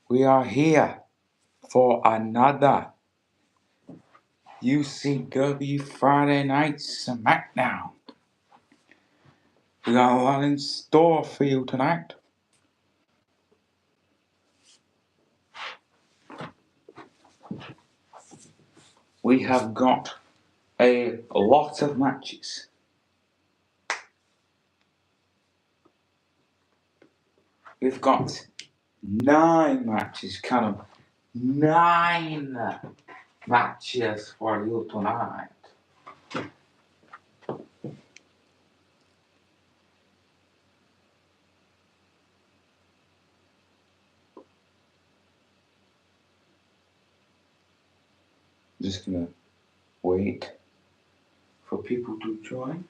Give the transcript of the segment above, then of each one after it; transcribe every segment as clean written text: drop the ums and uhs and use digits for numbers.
We are here for another UCW Friday Night Smackdown. We got a lot in store for you tonight. We have got a lot of matches. We've got 9 matches, count them, 9 matches for you tonight. I'm just gonna wait for people to join.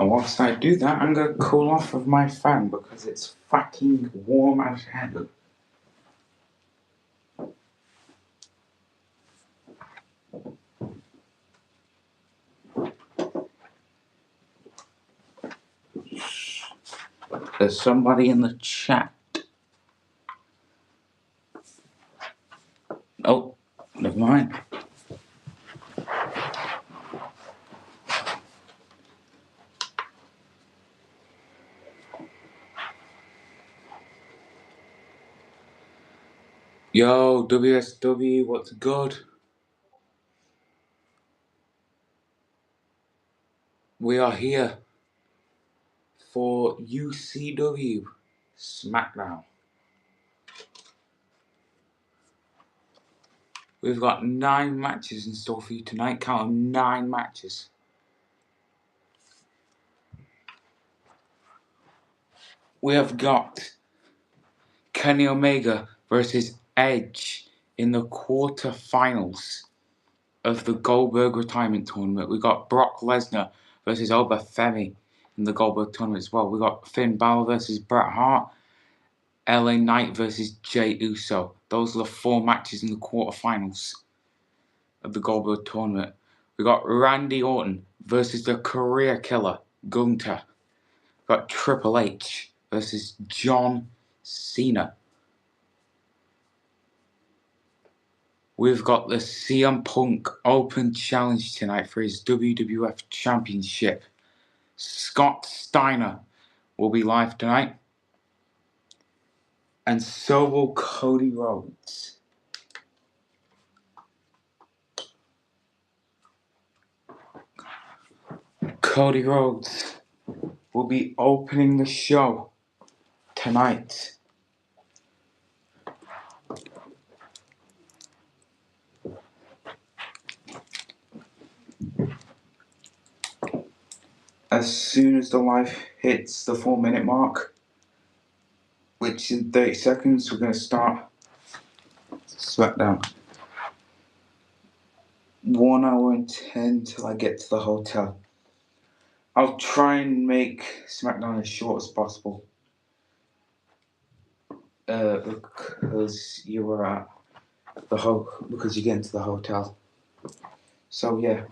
And whilst I do that, I'm gonna cool off of my fan because it's fucking warm as hell. There's somebody in the chat. Oh, never mind. Yo, WSW, what's good? We are here for UCW Smackdown. We've got 9 matches in store for you tonight. Count them, 9 matches. We have got Kenny Omega versus Edge in the quarterfinals of the Goldberg Retirement Tournament. We got Brock Lesnar versus Obafemi in the Goldberg Tournament as well. We got Finn Balor versus Bret Hart. LA Knight versus Jey Uso. Those are the 4 matches in the quarterfinals of the Goldberg Tournament. We got Randy Orton versus the career killer Gunther. We got Triple H versus John Cena. We've got the CM Punk Open Challenge tonight for his WWF Championship. Scott Steiner will be live tonight. And so will Cody Rhodes. Cody Rhodes will be opening the show tonight. As soon as the live hits the 4-minute mark, which in 30 seconds, we're going to start SmackDown. 1 hour and 10 till I get to the hotel. I'll try and make SmackDown as short as possible. Because you were at because you get into the hotel. So yeah.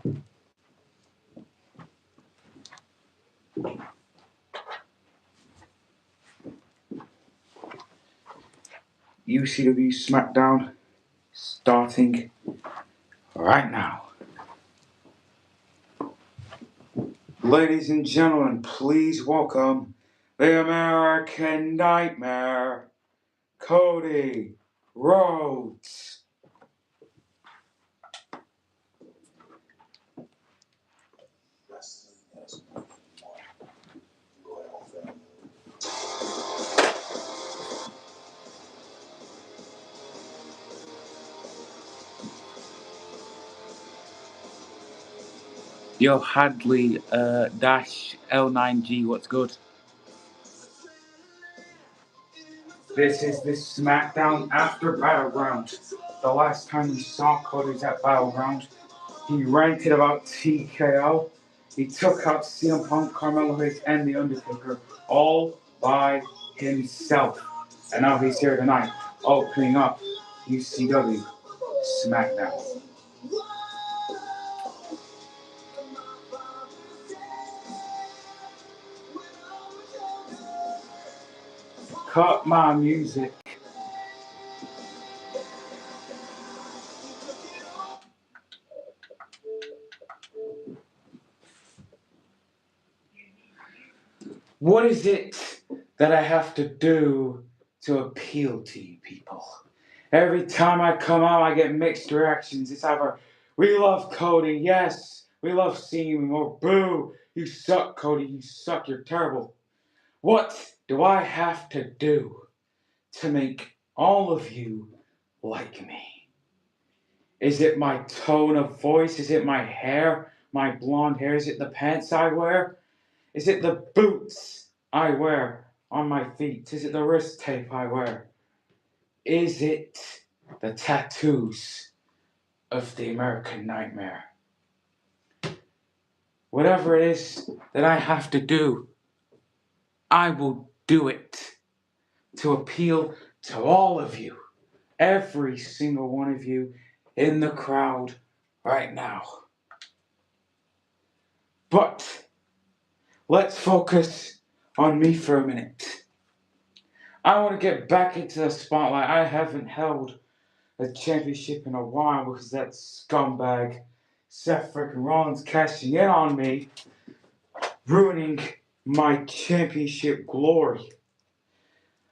UCW Smackdown starting right now. Ladies and gentlemen, please welcome the American Nightmare, Cody Rhodes. Yo, Hadley dash L9G, what's good? This is the SmackDown after Battleground. The last time we saw Cody's at Battleground, he ranted about TKO. He took out CM Punk, Carmelo Hayes, and The Undertaker all by himself. And now he's here tonight, opening up UCW Smackdown. Cut my music. What is it that I have to do to appeal to you people? Every time I come out, I get mixed reactions. It's either, we love Cody, yes, we love seeing you, or boo, you suck, Cody, you suck, you're terrible. What do I have to do to make all of you like me? Is it my tone of voice? Is it my hair, my blonde hair? Is it the pants I wear? Is it the boots I wear on my feet? Is it the wrist tape I wear? Is it the tattoos of the American Nightmare? Whatever it is that I have to do, I will do it to appeal to all of you, every single one of you in the crowd right now. But let's focus on me for a minute. I want to get back into the spotlight. I haven't held a championship in a while because that scumbag Seth freaking Rollins cashing in on me, ruining my championship glory.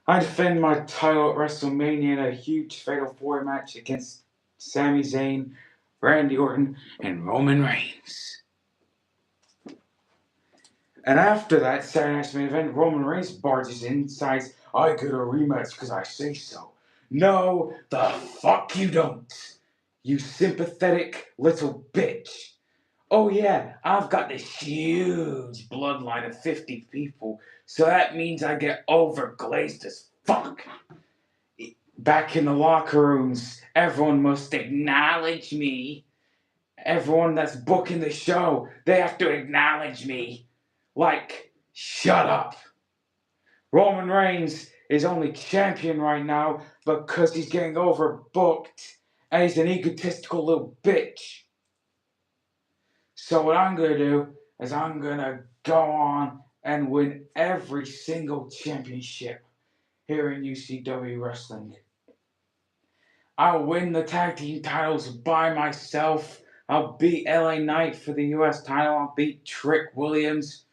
I defend my title at WrestleMania in a huge Fatal 4 match against Sami Zayn, Randy Orton, and Roman Reigns. And after that Saturday Night's Main Event, Roman Reigns barges in and decides, I get a rematch because I say so. No, the fuck you don't, you sympathetic little bitch. Oh yeah, I've got this huge bloodline of 50 people, so that means I get overglazed as fuck. Back in the locker rooms, everyone must acknowledge me. Everyone that's booking the show, they have to acknowledge me. Like, shut up. Roman Reigns is only champion right now because he's getting overbooked and he's an egotistical little bitch. So what I'm going to do is I'm going to go on and win every single championship here in UCW Wrestling. I'll win the tag team titles by myself. I'll beat LA Knight for the US title. I'll beat Trick Williams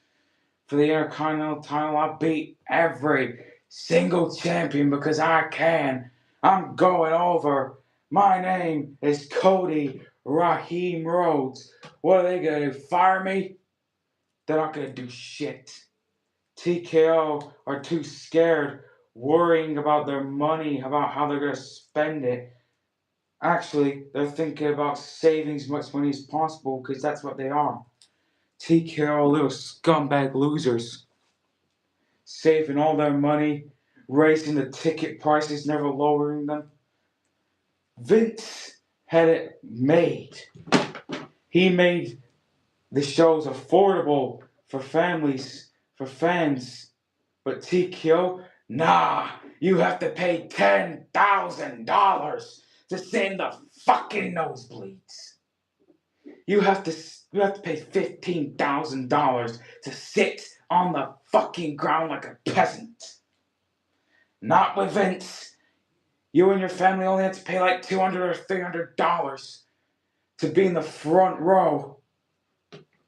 for the Intercontinental title. I'll beat every single champion because I can. I'm going over. My name is Cody Raheem Rhodes. What are they going to do? Fire me? They're not going to do shit. TKO are too scared, worrying about their money, about how they're going to spend it. Actually, they're thinking about saving as much money as possible because that's what they are. TKO little scumbag losers. Saving all their money, raising the ticket prices, never lowering them. Vince had it made. He made the shows affordable for families, for fans. But TKO, nah, you have to pay $10,000 to sit in the fucking nosebleeds. You have to pay $15,000 to sit on the fucking ground like a peasant. Not with Vince. You and your family only have to pay like $200 or $300 to be in the front row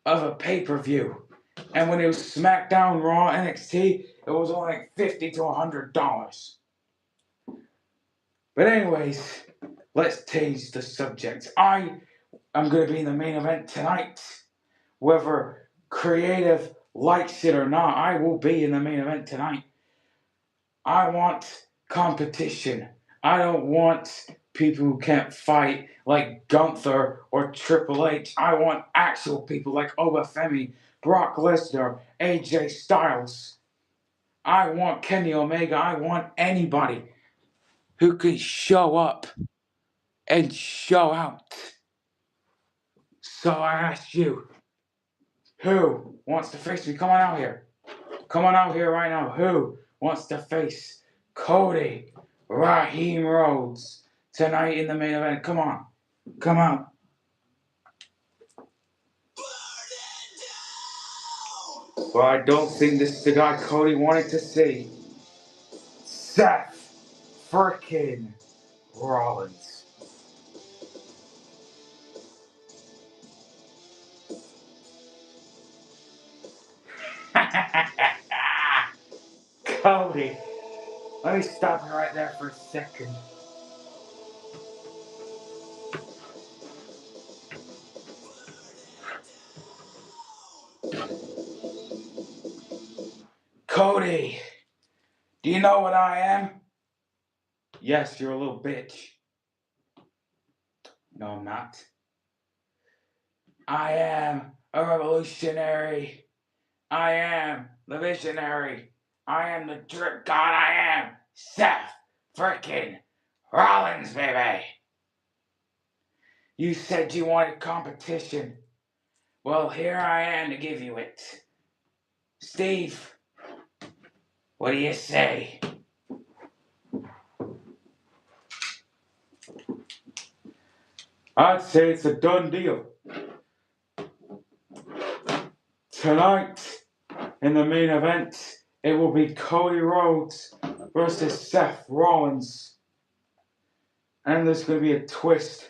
of a pay-per-view. And when it was SmackDown, Raw, NXT, it was only like $50 to $100. But anyways, let's change the subject. I am going to be in the main event tonight. Whether creative likes it or not, I will be in the main event tonight. I want competition. I don't want people who can't fight like Gunther or Triple H. I want actual people like Obafemi, Brock Lesnar, AJ Styles. I want Kenny Omega. I want anybody who can show up and show out. So I ask you, who wants to face me? Come on out here. Come on out here right now. Who wants to face Cody Raheem Rhodes tonight in the main event? Come on. Come on. Well, I don't think this is the guy Cody wanted to see. Seth frickin' Rollins. Cody, let me stop you right there for a second. Cody, do you know what I am? Yes, you're a little bitch. No, I'm not. I am a revolutionary. I am the visionary. I am the drip god. I am Seth frickin' Rollins, baby. You said you wanted competition. Well, here I am to give you it. Steve, what do you say? I'd say it's a done deal. Tonight, in the main event, it will be Cody Rhodes versus Seth Rollins. And there's going to be a twist.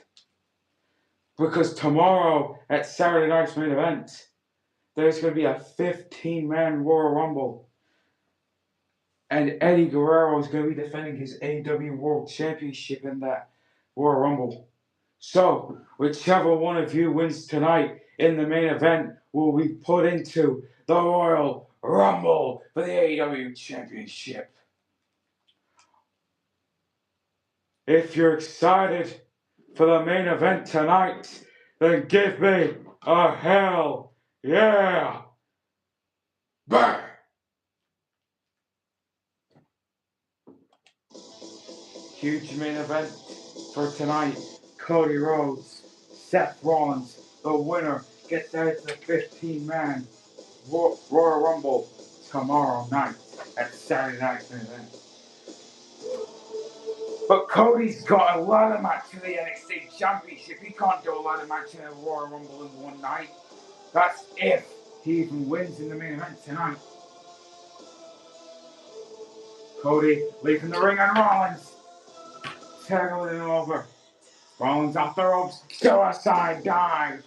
Because tomorrow, at Saturday night's main event, there's going to be a 15-man Royal Rumble. And Eddie Guerrero is going to be defending his AEW World Championship in that Royal Rumble. So, whichever one of you wins tonight in the main event will be put into the Royal Rumble for the AEW Championship. If you're excited for the main event tonight, then give me a hell yeah! Bang! Huge main event for tonight. Cody Rhodes, Seth Rollins, the winner gets out to the 15-man Royal Rumble tomorrow night at Saturday night's main event. But Cody's got a ladder match for the NXT Championship. He can't do a ladder match in a Royal Rumble in one night. That's if he even wins in the main event tonight. Cody leaving the ring on Rollins. Tackling him over. Rollins off the ropes. Suicide dive.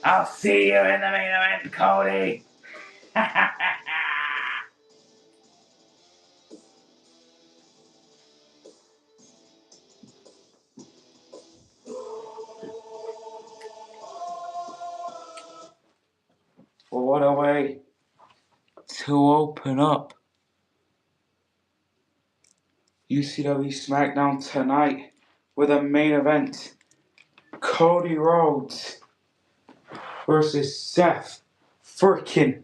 I'll see you in the main event, Cody. Well, what a way to open up Ucw Smackdown tonight with a main event. Cody Rhodes versus Seth frickin'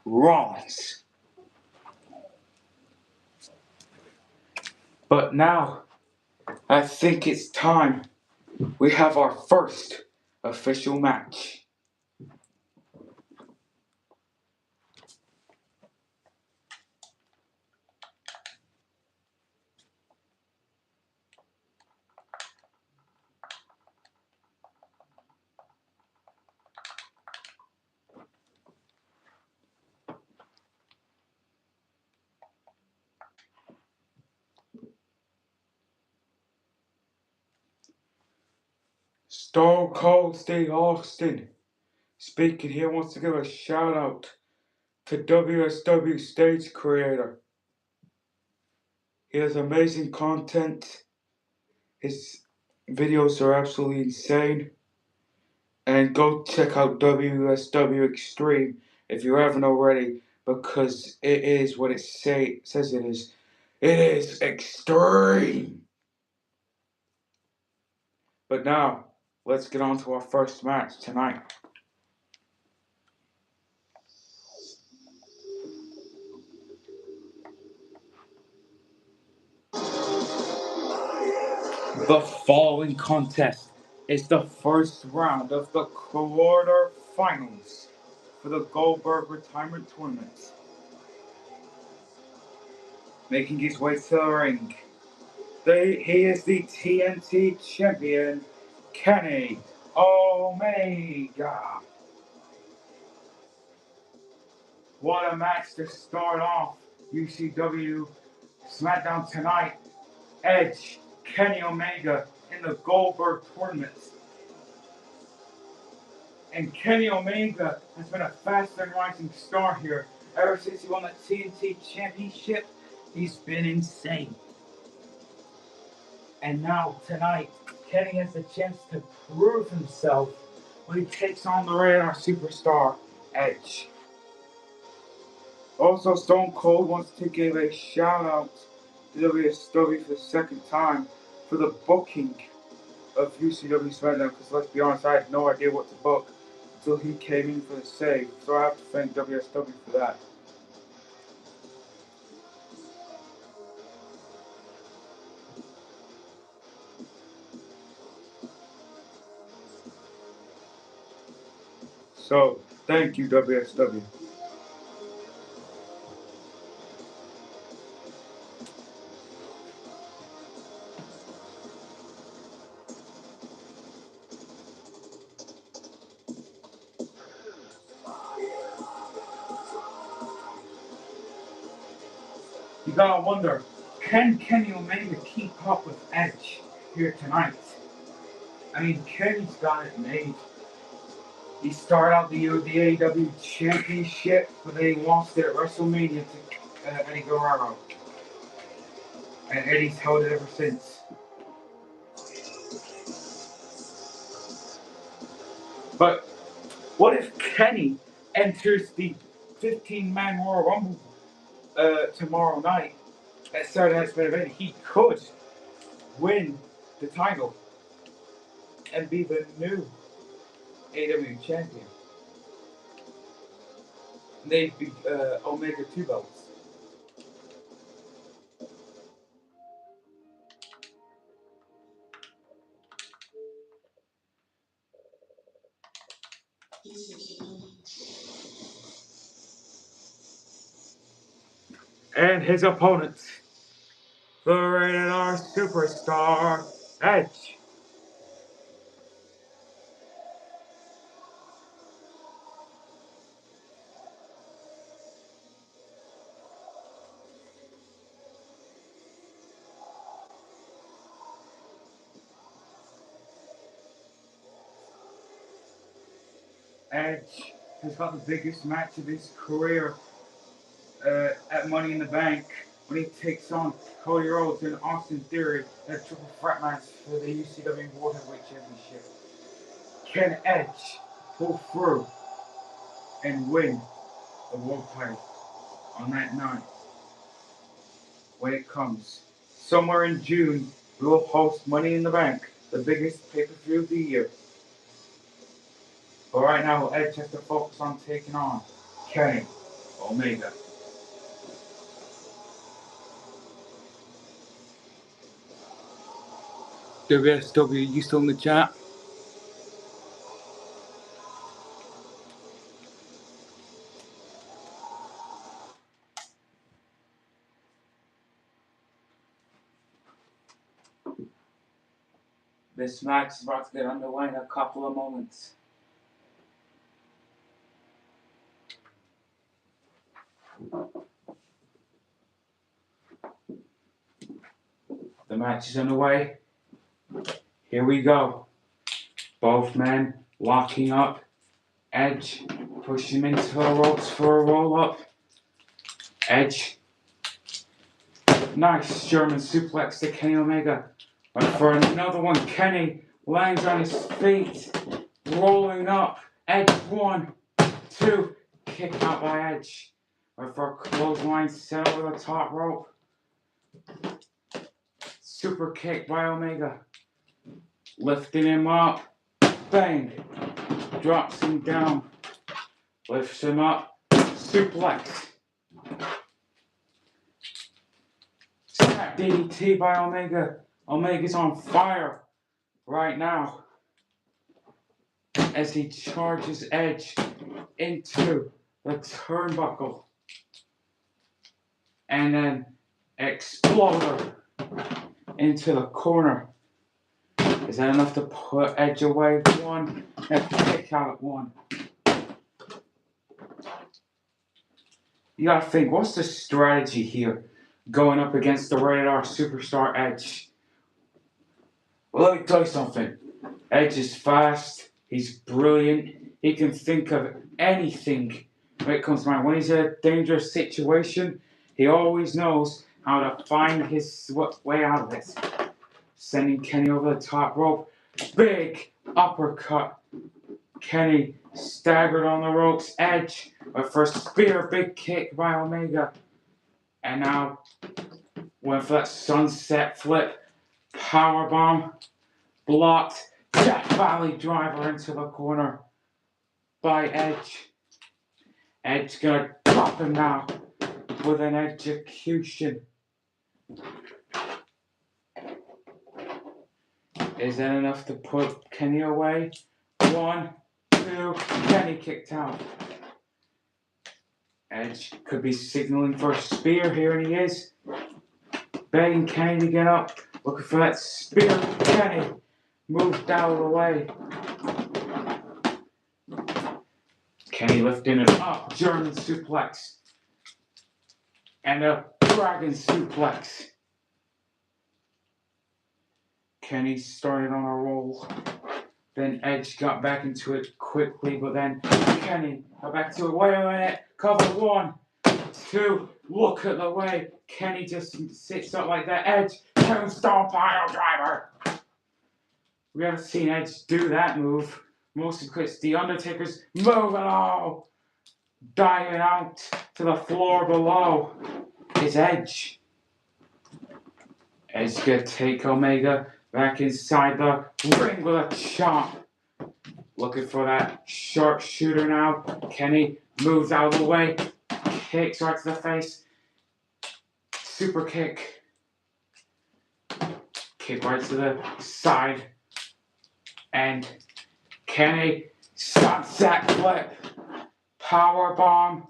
Rollins. But now, I think it's time we have our first official match. Stone Cold Steve Austin speaking here wants to give a shout out to WSW Stage Creator. He has amazing content. His videos are absolutely insane. And go check out WSW Extreme if you haven't already, because it is what it says it is. It is extreme. But now, let's get on to our first match tonight. The following contest is the first round of the quarterfinals for the Goldberg Retirement Tournament. Making his way to the ring, he is the TNT champion, Kenny Omega. What a match to start off UCW Smackdown tonight. Edge, Kenny Omega in the Goldberg Tournament. And Kenny Omega has been a fast and rising star here. Ever since he won that TNT championship, he's been insane. And now, tonight, Kenny has the chance to prove himself when he takes on the Radar superstar, Edge. Also, Stone Cold wants to give a shout out to WSW for the second time for the booking of Ucw Smackdown, because let's be honest, I had no idea what to book until he came in for the save. So I have to thank WSW for that. So, thank you, WSW. You gotta wonder, can Kenny Omega keep up with Edge here tonight? I mean, Kenny's got it made. He started out the AEW Championship, but then he lost it at WrestleMania to Eddie Guerrero. And Eddie's held it ever since. But what if Kenny enters the 15-man Royal Rumble tomorrow night at Saturday Night's Main Event? He could win the title and be the new AEW champion. They'd be Omega 2 belts. And his opponent, the Rated R superstar, Edge. Edge has got the biggest match of his career at Money in the Bank when he takes on Cody Rhodes and Austin Theory in a triple threat match for the UCW World Heavyweight Championship. Can Edge pull through and win the world title on that night? When it comes somewhere in June, we will host Money in the Bank, the biggest pay-per-view of the year. But right now, Edge has to focus on taking on Kenny Omega. WSW, you still in the chat? This match is about to get underway in a couple of moments. The match is underway. Here we go. Both men locking up. Edge push him into the ropes for a roll-up. Edge. Nice German suplex to Kenny Omega. But for another one, Kenny lands on his feet. Rolling up. Edge 1, 2. Kick out by Edge. But for a clothesline set over the top rope. Super kick by Omega. Lifting him up. Bang. Drops him down. Lifts him up. Suplex. Snap DDT by Omega. Omega's on fire right now as he charges Edge into the turnbuckle. And then exploder into the corner. Is that enough to put Edge away? 1. And kick out at 1. You gotta think, what's the strategy here going up against the Rated R superstar Edge? Well, let me tell you something. Edge is fast. He's brilliant. He can think of anything when it comes to mind. When he's in a dangerous situation, he always knows how to find his way out of it. Sending Kenny over the top rope. Big uppercut. Kenny staggered on the ropes. Edge. But first spear, big kick by Omega. And now went for that sunset flip. Powerbomb. Blocked. Death Valley driver into the corner by Edge. Edge gonna drop him now with an execution. Is that enough to put Kenny away? 1, 2, Kenny kicked out. Edge could be signaling for a spear here, and he is. Begging Kenny to get up. Looking for that spear. Kenny moved out of the way. Kenny lifting it up. German suplex. And a dragon suplex. Kenny started on a roll. Then Edge got back into it quickly, but then Kenny got back to it. Wait a minute. Cover 1, 2. Look at the way Kenny just sits up like that. Edge, tombstone pile driver. We haven't seen Edge do that move. Mostly because the Undertaker's moving on. Diving out to the floor below is Edge. Edge gonna take Omega back inside the ring with a chop. Looking for that sharpshooter now. Kenny moves out of the way. Kicks right to the face. Super kick. Kick right to the side. And Kenny sunset flip. Power bomb.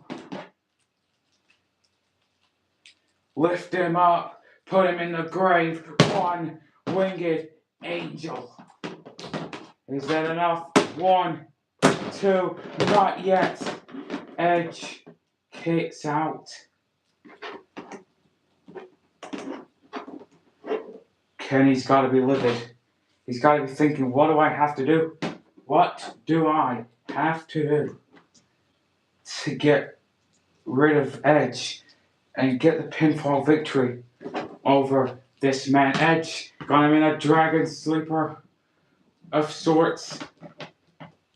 Lift him up. Put him in the grave. 1 winged angel. Is that enough? 1, 2, not yet. Edge kicks out. Kenny's got to be livid. He's got to be thinking, what do I have to do? What do I have to do to get rid of Edge and get the pinfall victory over this man? Edge got him in a dragon sleeper of sorts.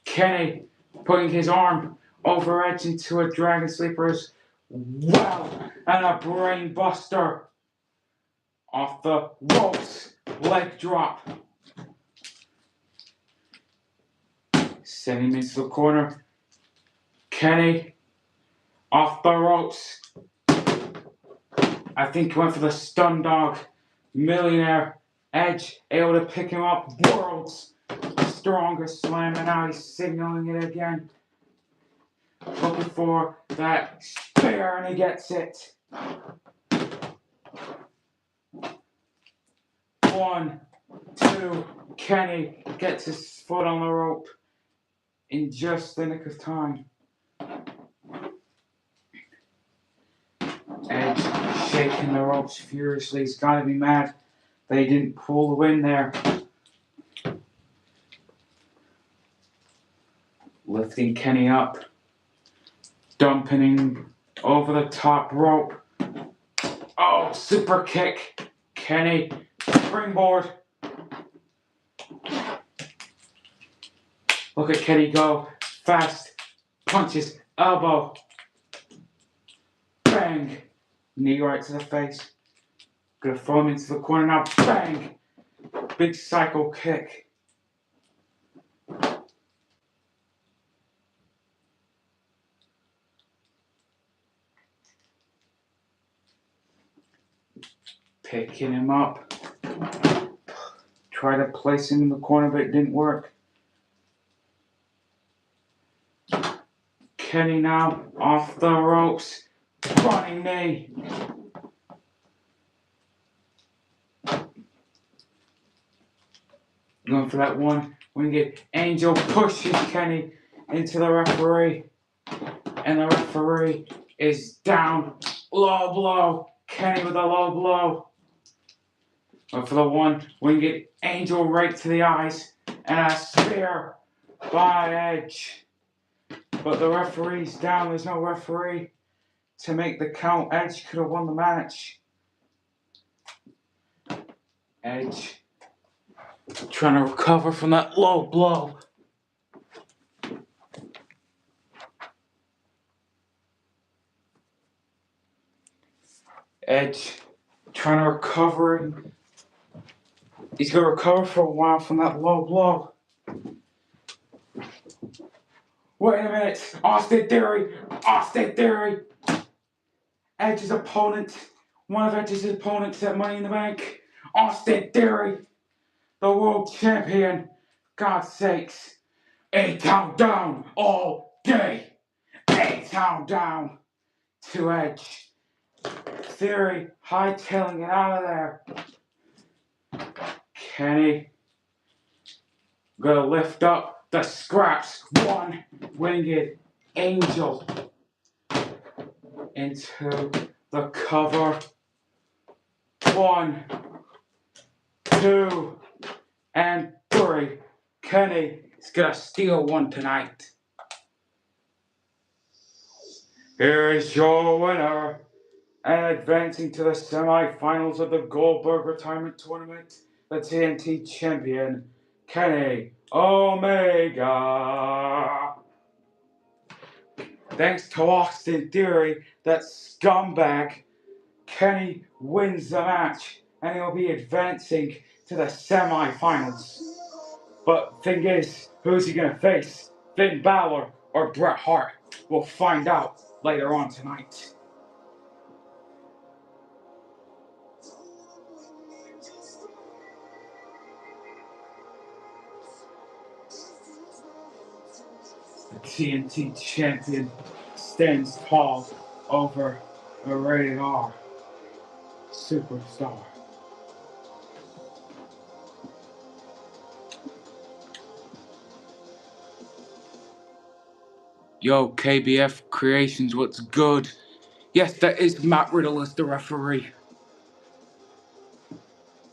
Kenny putting his arm over Edge into a dragon sleeper as well. And a brain buster off the ropes. Leg drop. Send him into the corner. Kenny off the ropes. I think he went for the stun dog. Millionaire Edge able to pick him up. World's strongest slam, and now he's signaling it again. Looking for that spear, and he gets it. 1, 2, Kenny gets his foot on the rope in just the nick of time. Edge shaking the ropes furiously. He's got to be mad they didn't pull the win there. Lifting Kenny up. Dumping him over the top rope. Oh, super kick. Kenny, springboard. Look at Kenny go. Fast. Punches. Elbow. Bang. Knee right to the face. Gonna throw him into the corner now. Bang. Big cycle kick. Picking him up. Try to place him in the corner, but it didn't work. Kenny now off the ropes. Running knee. Going for that 1 winged angel. Pushes Kenny into the referee. And the referee is down. Low blow. Kenny with a low blow. Going for the 1 winged angel right to the eyes. And a spear by Edge. But the referee's down. There's no referee to make the count. Edge could have won the match. Edge trying to recover from that low blow. Edge trying to recover. He's going to recover for a while from that low blow. Wait a minute. Austin Theory. Austin Theory. Edge's opponent. One of Edge's opponents at Money in the Bank. Austin Theory. The world champion. God's sakes. A-Town down all day. A-Town down to Edge. Theory hightailing it out of there. Kenny gonna lift up the scraps. One-winged angel into the cover. 1, 2, and 3. Kenny is gonna steal one tonight. Here is your winner, and advancing to the semi-finals of the Goldberg Retirement Tournament, the TNT Champion, Kenny Omega. Thanks to Austin Theory, that scumbag, Kenny wins the match, and he'll be advancing to the semi-finals. But thing is, who's he gonna face? Finn Balor or Bret Hart? We'll find out later on tonight. The TNT Champion stands tall over a rated R superstar. Yo, KBF Creations, what's good? Yes, that is Matt Riddle as the referee.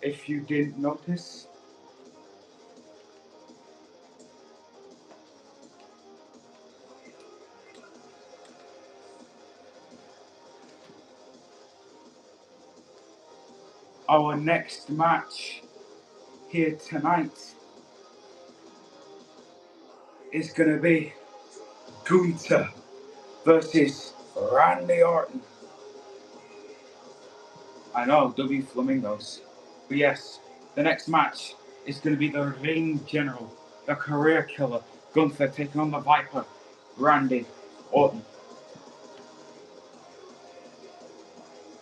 If you didn't notice. Our next match here tonight is going to be Gunther versus Randy Orton. I know, W Flamingos. But yes, the next match is going to be the Ring General, the career killer, Gunther taking on the Viper, Randy Orton.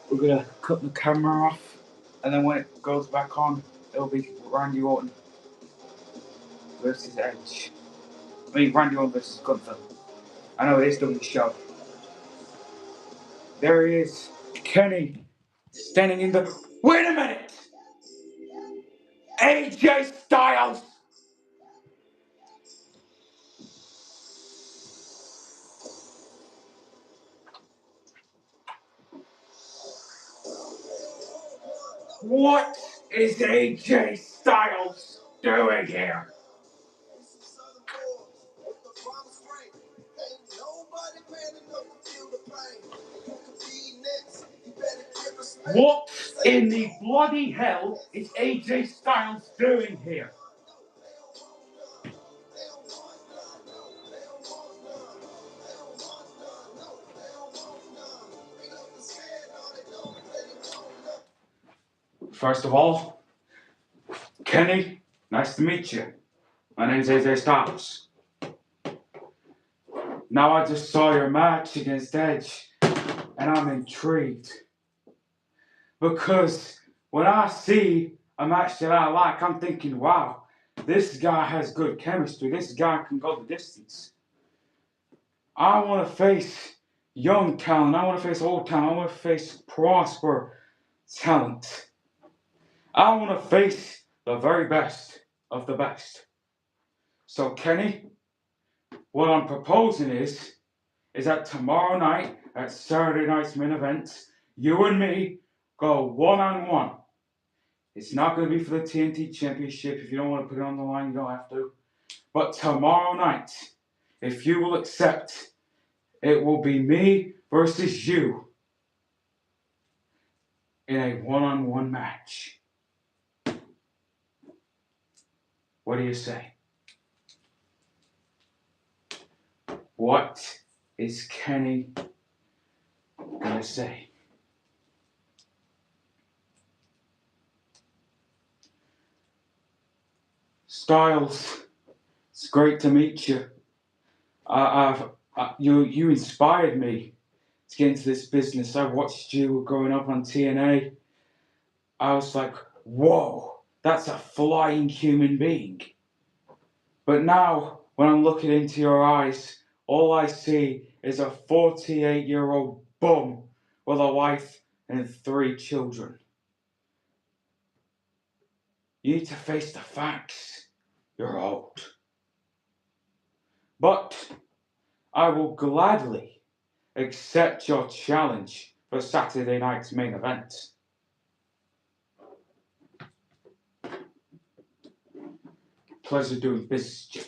We're going to cut the camera off, and then when it goes back on, it'll be Randy Orton versus Edge. I mean, Randy Orton versus Gunther. I know it is W show. There he is, Kenny, standing in the... Wait a minute! AJ Styles! What is AJ Styles doing here? What in the bloody hell is AJ Styles doing here? First of all, Kenny, nice to meet you. My name's AJ Styles. Now I just saw your match against Edge, and I'm intrigued. Because when I see a match that I like, I'm thinking, wow, this guy has good chemistry. This guy can go the distance. I want to face young talent. I want to face old talent. I want to face prosper talent. I want to face the very best of the best. So, Kenny, what I'm proposing is that tomorrow night at Saturday night's main event, you and me go one-on-one. It's not going to be for the TNT Championship. If you don't want to put it on the line, you don't have to. But tomorrow night, if you will accept, it will be me versus you in a one-on-one match. What do you say? What is Kenny gonna say? Styles, it's great to meet you. You inspired me to get into this business. I watched you growing up on TNA. I was like, whoa, that's a flying human being. But now, when I'm looking into your eyes, all I see is a 48-year-old bum with a wife and 3 children. You need to face the facts. You're old. But I will gladly accept your challenge for Saturday night's main event. Pleasure doing business.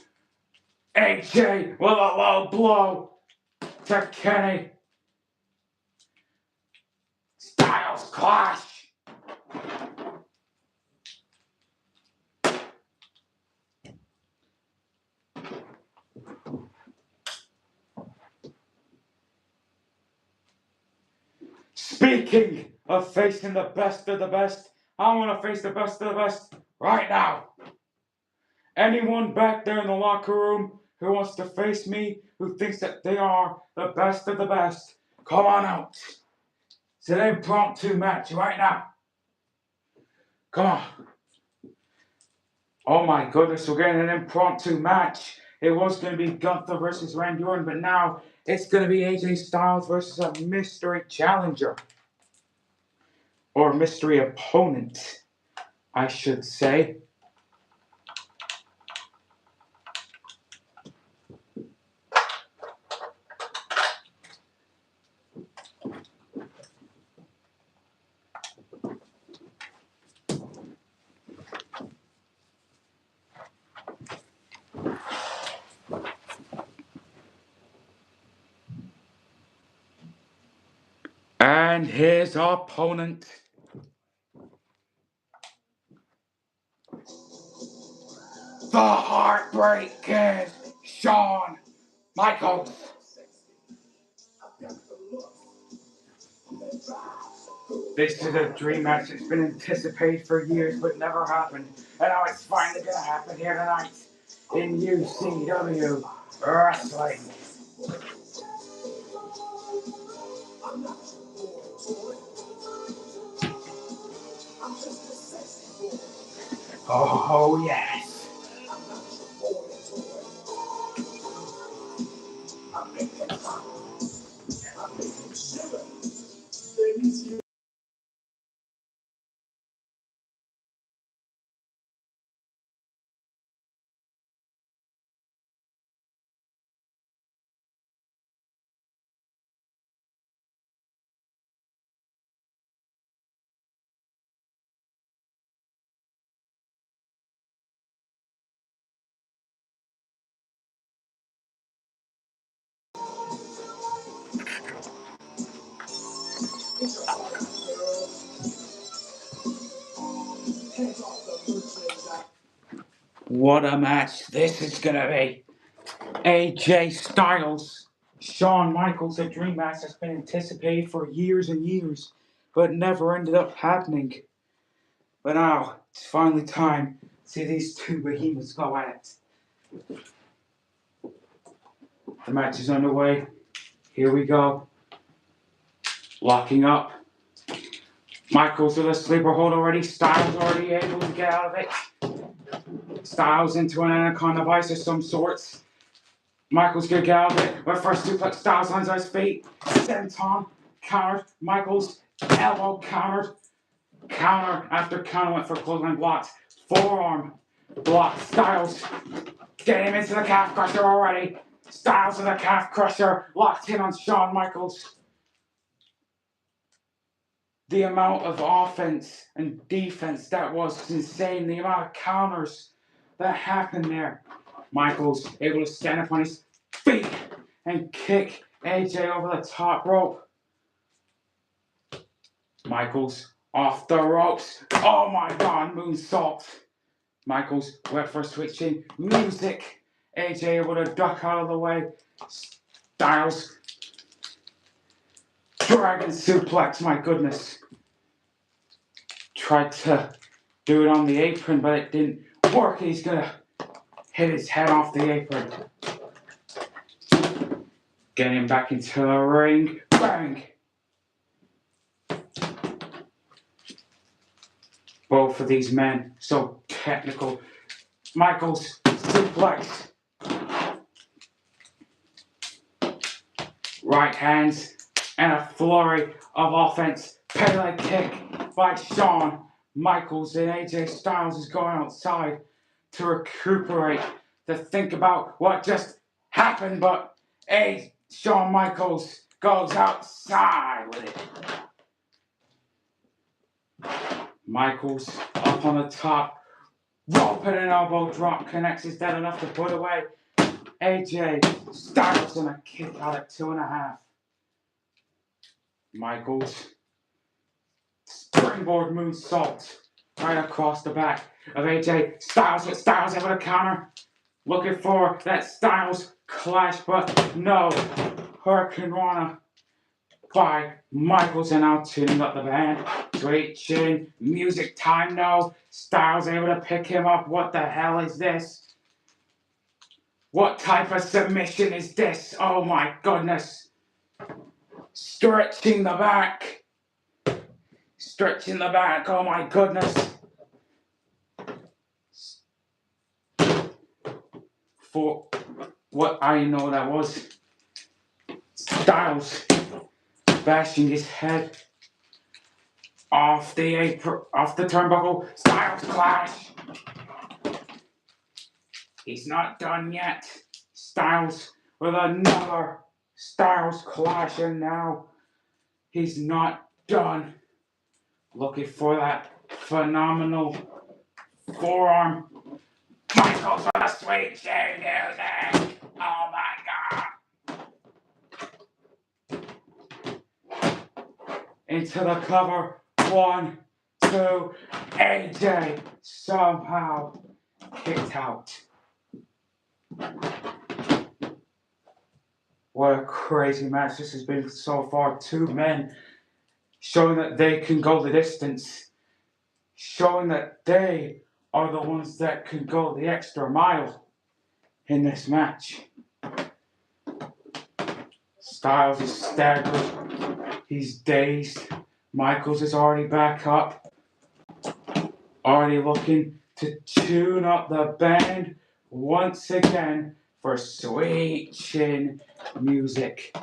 AJ with a low blow to Kenny. Styles clash. Speaking of facing the best of the best, I want to face the best of the best right now. Anyone back there in the locker room who wants to face me, who thinks that they are the best of the best, come on out. It's an impromptu match right now. Come on. Oh my goodness, we're getting an impromptu match. It was going to be Gunther versus Randy Orton, but now it's going to be AJ Styles versus a mystery challenger. Or mystery opponent, I should say. And his opponent, the Heartbreak Kid, Shawn Michaels. This is a dream match that's been anticipated for years but never happened. And now it's finally going to happen here tonight in UCW Wrestling. Oh, yes. What a match this is going to be. AJ Styles, Shawn Michaels, a dream match that's been anticipated for years and years, but never ended up happening. But now, it's finally time to see these two behemoths go at it. The match is underway. Here we go. Locking up. Michaels with a sleeper hold already. Styles already able to get out of it. Styles into an anaconda vice of some sorts. Michaels gonna get out of it. But first suplex, Styles lands on his feet. Senton countered. Michaels elbow countered. Counter after counter went for clothesline blocks. Forearm block. Styles get him into the calf crusher already. Styles with a calf crusher locked in on Shawn Michaels. The amount of offense and defense that was insane. The amount of counters that happened there. Michaels able to stand up on his feet and kick AJ over the top rope. Michaels off the ropes. Oh my god, moonsault. Michaels went for switching music. AJ able to duck out of the way. Styles. Dragon suplex, my goodness. Tried to do it on the apron, but it didn't work. He's gonna hit his head off the apron. Get him back into the ring. Bang! Both of these men, so technical. Michaels suplex. Right hands and a flurry of offense. Pele kick by Shawn Michaels, and AJ Styles is going outside to recuperate, to think about what just happened, but Shawn Michaels goes outside with it. Michaels up on the top, rope and an elbow drop, connects his dead enough to put away. AJ Styles on a kick out at 2.5. Michaels springboard moonsault right across the back of AJ Styles, but Styles able to counter. Looking for that Styles clash, but no. Hurricane Rana by Michaels, and now tuning up the band. Sweet chin, music time, no. Styles able to pick him up. What the hell is this? What type of submission is this? Oh my goodness. Stretching the back. Stretching the back, oh my goodness. For what I know that was. Styles bashing his head off the apron, off the turnbuckle. Styles clash. He's not done yet. Styles with another Styles clash, and now he's not done. Looking for that phenomenal forearm. Michaels with a sweet chin music. Oh my god. Into the cover. 1, 2. AJ somehow kicked out. What a crazy match this has been so far. 2 men showing that they can go the distance. Showing that they are the ones that can go the extra mile in this match. Styles is staggered. He's dazed. Michaels is already back up. Already looking to tune up the band once again for sweet chin music.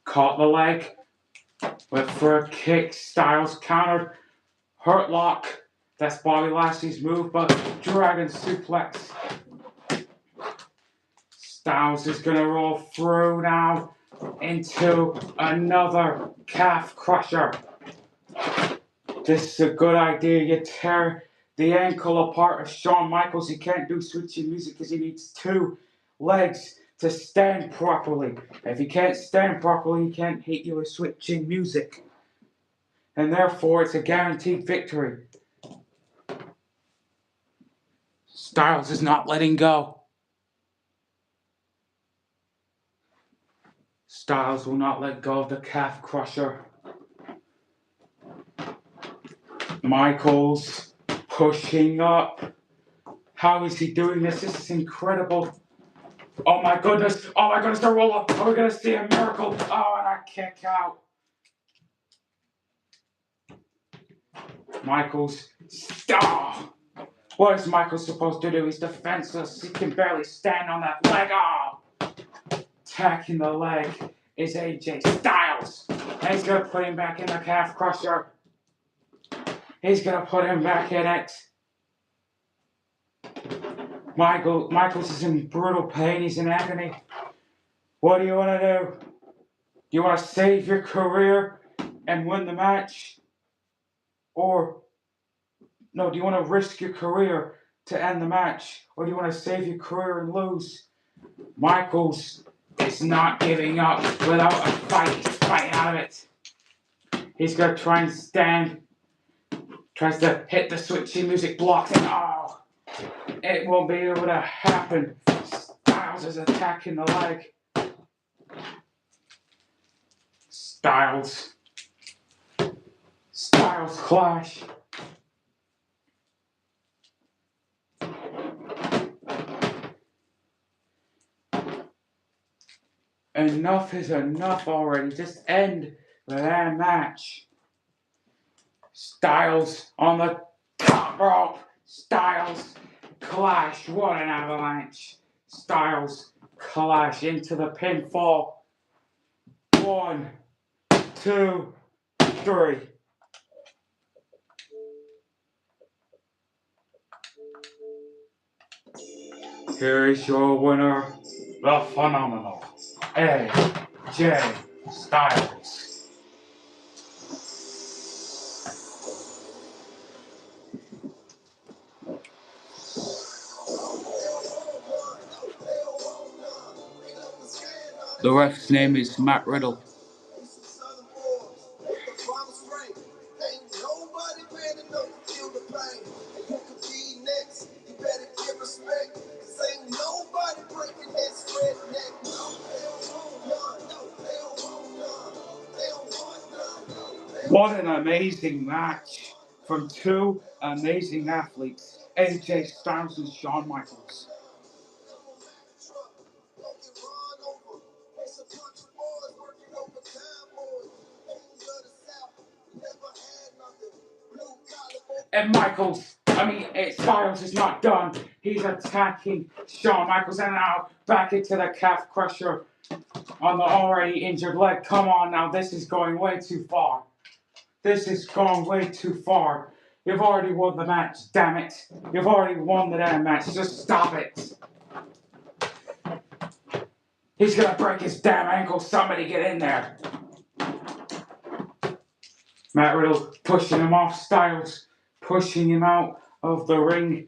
Caught the leg. Went for a kick. Styles countered. Hurt lock. That's Bobby Lashley's move, but Dragon suplex. Styles is going to roll through now into another calf crusher. This is a good idea. You tear the ankle apart of Shawn Michaels. He can't do switching music because he needs 2 legs to stand properly. If he can't stand properly, he can't hit you with switching music. And therefore, it's a guaranteed victory. Styles is not letting go. Styles will not let go of the calf crusher. Michaels pushing up. How is he doing this? This is incredible. Oh my goodness. Oh my goodness, the roll up. Are we going to see a miracle? Oh, and a kick out. Michaels. Oh. What is Michael supposed to do? He's defenseless. He can barely stand on that leg. Oh. Attacking the leg is AJ Styles. And he's going to put him back in the calf crusher. He's going to put him back in it. Michaels is in brutal pain. He's in agony. What do you want to do? Do you want to save your career and win the match? Or, no, do you want to risk your career to end the match, or do you want to save your career and lose? Michaels is not giving up without a fight. He's fighting out of it. He's going to try and stand. Tries to hit the switchy music blocks, and oh, it won't be able to happen. Styles is attacking the leg. Styles clash. Enough is enough already. Just end the damn match. Styles on the top rope. Styles clash. What an avalanche. Styles clash into the pinfall. 1, 2, 3. Here is your winner, the phenomenal AJ Styles. The ref's name is Matt Riddle. What an amazing match from two amazing athletes, AJ Styles and Shawn Michaels. And Styles is not done. He's attacking Shawn Michaels, and now back into the calf crusher on the already injured leg. Come on now, this is going way too far. This is going way too far. You've already won the match, damn it. You've already won the damn match. Just stop it. He's gonna break his damn ankle. Somebody get in there. Matt Riddle pushing him off. Styles pushing him out of the ring.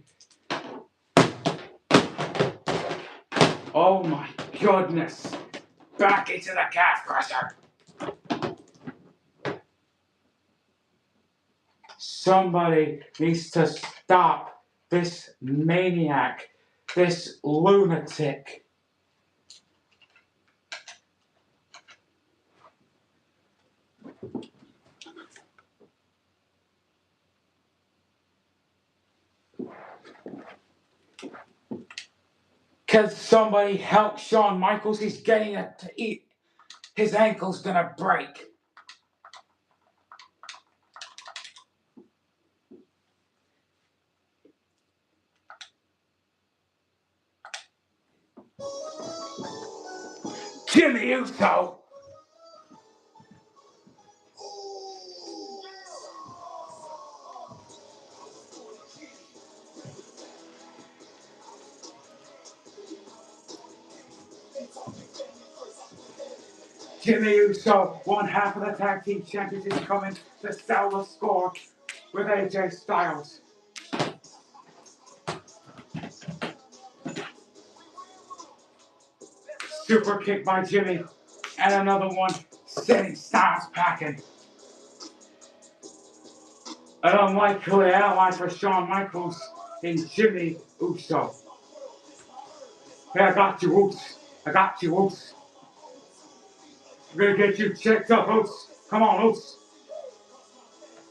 Oh my goodness. Back into the calf crusher. Somebody needs to stop this maniac, this lunatic. Can somebody help Shawn Michaels? He's getting it to eat. His ankle's gonna break. Jimmy Uso. Jimmy Uso, one half of the tag team champions, is coming to settle the score with AJ Styles. Super kick by Jimmy, and another one sending Styles packing. An unlikely ally for Shawn Michaels in Jimmy Uso. Hey, I got you, Uso. I got you, Uso. I'm gonna get you checked up, Uso. Come on, Uso.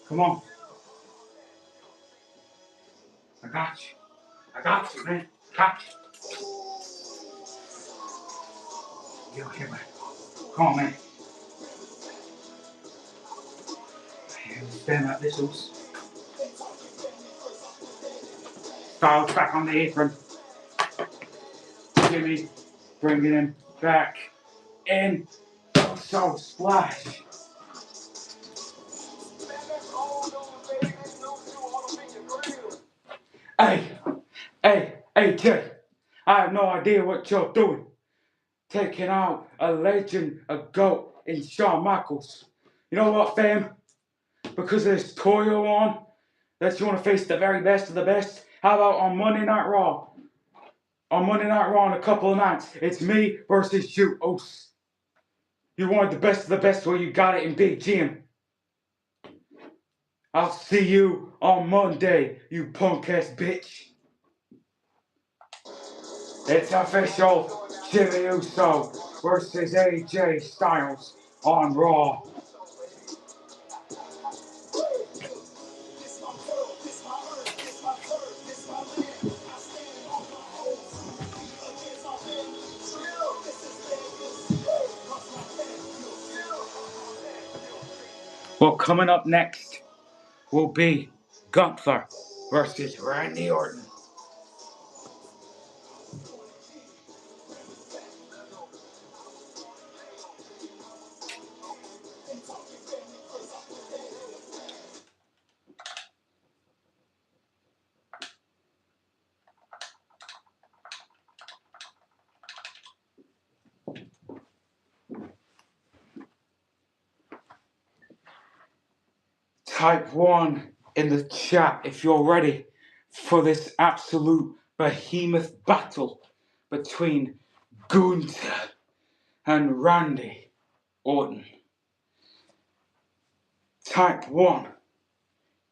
Come on. I got you. I got you, man. Got you. You okay, man? Come on, man. Stand like this, Uso. Styles back on the apron. Jimmy bringing him back in. So splash. Hey, Jay. I have no idea what you're doing. Taking out a legend, a GOAT in Shawn Michaels. You know what, fam? Because there's Toyo on, that you want to face the very best of the best, How about on Monday Night Raw? On Monday Night Raw in a couple of nights, it's me versus Ucw. You wanted the best of the best, well, you got it in Big Jim. I'll see you on Monday, you punk ass bitch. It's official. Jimmy Uso versus AJ Styles on Raw. Well, coming up next will be Gunther versus Randy Orton. Type 1 in the chat if you're ready for this absolute behemoth battle between Gunther and Randy Orton. Type 1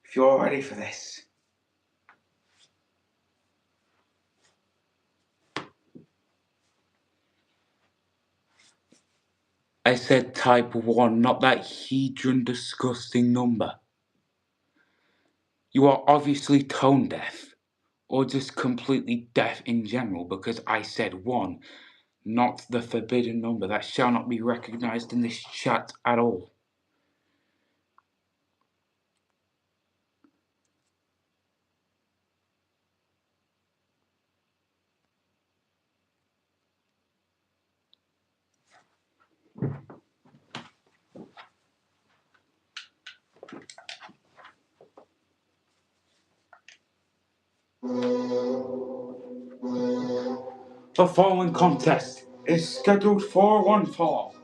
if you're ready for this. I said type 1, not that hedron disgusting number. You are obviously tone deaf, or just completely deaf in general, because I said 1, not the forbidden number that shall not be recognized in this chat at all. The following contest is scheduled for one fall.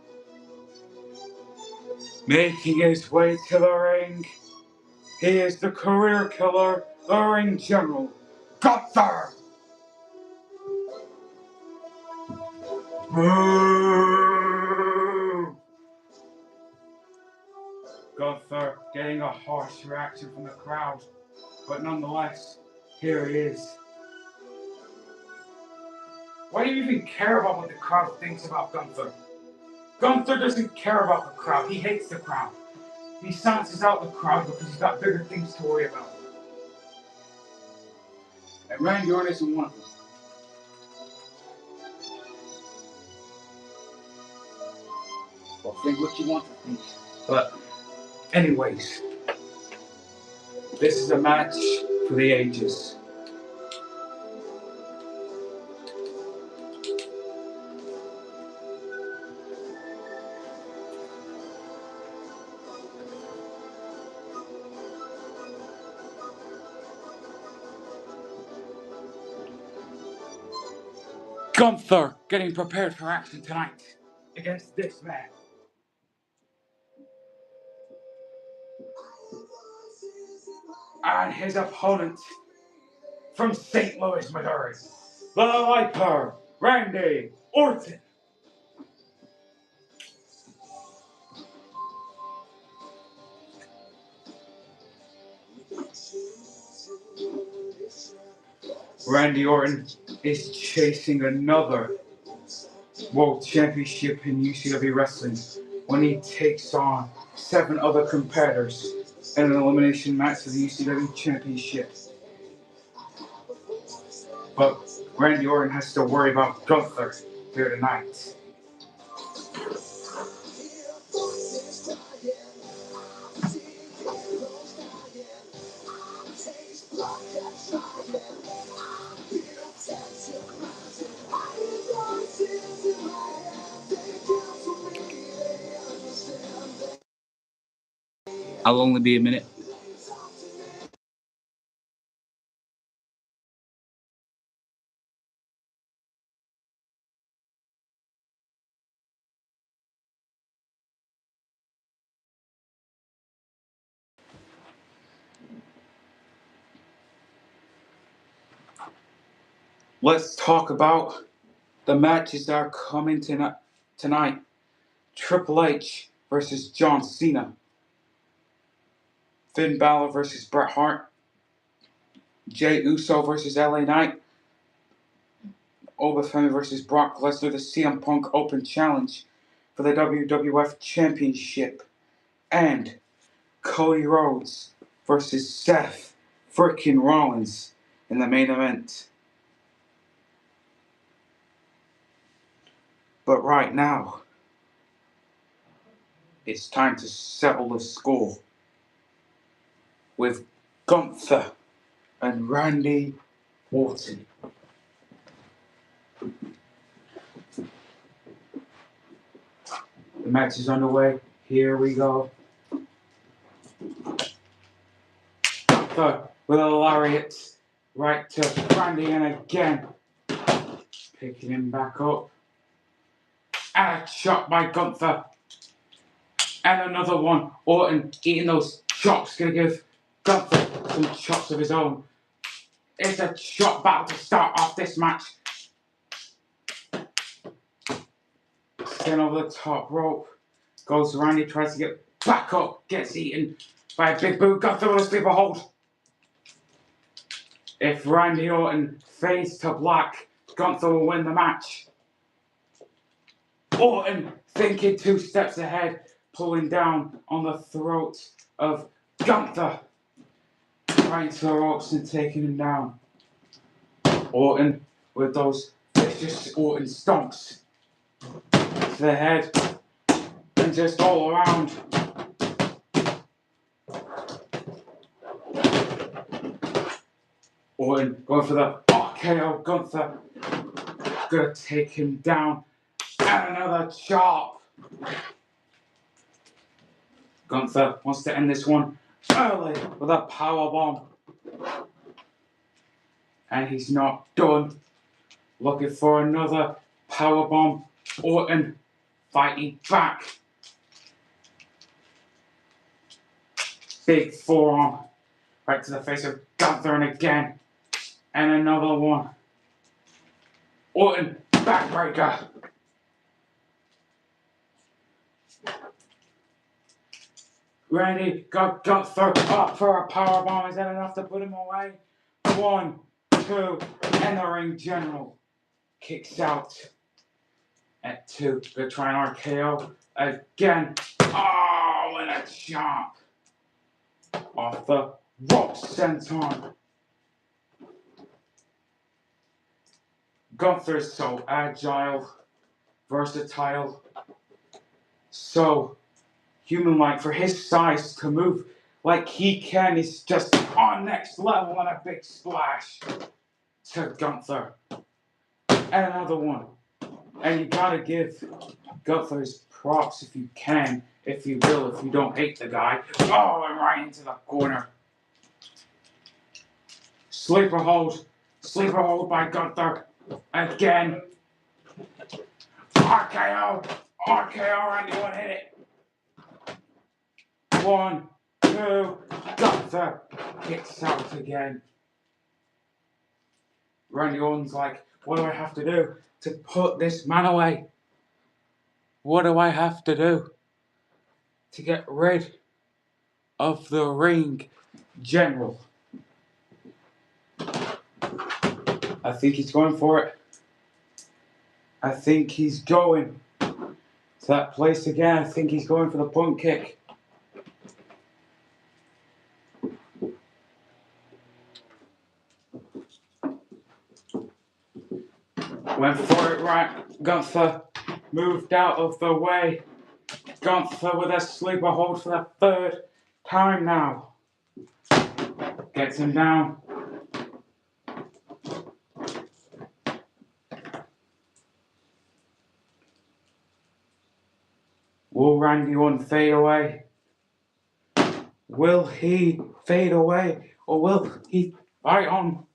Making his way to the ring, he is the career killer, the ring general, Gunther! Boo! Gunther getting a harsh reaction from the crowd, but nonetheless, here he is. Why do you even care about what the crowd thinks about Gunther? Gunther doesn't care about the crowd, he hates the crowd. He silences out the crowd because he's got bigger things to worry about. And Randy Orton isn't one of them. Well, think what you want to think. But, anyways, this is a match for the ages. Gunther getting prepared for action tonight against this man. And his opponent from St. Louis, Missouri, the Viper, Randy Orton. Randy Orton is chasing another World Championship in UCW Wrestling when he takes on 7 other competitors in an elimination match for the UCW Championship. But Randy Orton has to worry about Gunther here tonight. I'll only be a minute. Let's talk about the matches that are coming tonight. Triple H versus John Cena. Finn Balor versus Bret Hart. Jey Uso versus LA Knight. Obafemi versus Brock Lesnar. The CM Punk Open Challenge for the WWF Championship. And Cody Rhodes versus Seth frickin' Rollins in the main event. But right now, it's time to settle the score with Gunther and Randy Orton. The match is underway. Here we go. Gunther with a lariat right to Randy, and again picking him back up. And a shot by Gunther. And another one. Orton eating those chops. Gonna give Gunther some chops of his own. It's a chop battle to start off this match. Then over the top rope. Goes to Randy, tries to get back up. Gets eaten by a big boot. Gunther with a sleeper hold. If Randy Orton fades to black, Gunther will win the match. Orton thinking 2 steps ahead, pulling down on the throat of Gunther. Right to the ropes and taking him down. Orton with those vicious Orton stomps to the head and just all around. Orton going for the RKO. Gunther gonna take him down. And another chop. Gunther wants to end this one early with a powerbomb. And he's not done. Looking for another powerbomb. Orton fighting back. Big forearm right to the face of Gunther, and again. And another one. Orton backbreaker. Randy got Gunther up for a powerbomb. Is that enough to put him away? 1, 2, and the ring general kicks out at 2. Gonna try an RKO again. Oh, and a chop off the rope senton. Gunther is so agile, versatile, so human-like. For his size to move like he can is just on next level, and a big splash to Gunther. And another one. And you gotta give Gunther his props if you can, if you will, if you don't hate the guy. Oh, and right into the corner. Sleeper hold by Gunther. Again. RKO, Randy Orton hit it. 1, 2, Gunther kicks out again. Randy Orton's like, what do I have to do to put this man away? What do I have to do to get rid of the ring general? I think he's going for it. I think he's going to that place again. I think he's going for the punt kick. Went for it right. Gunther moved out of the way. Gunther with a sleeper hold for the 3rd time now. Gets him down. Will Randy Orton fade away? Will he fade away? Or will he fight on?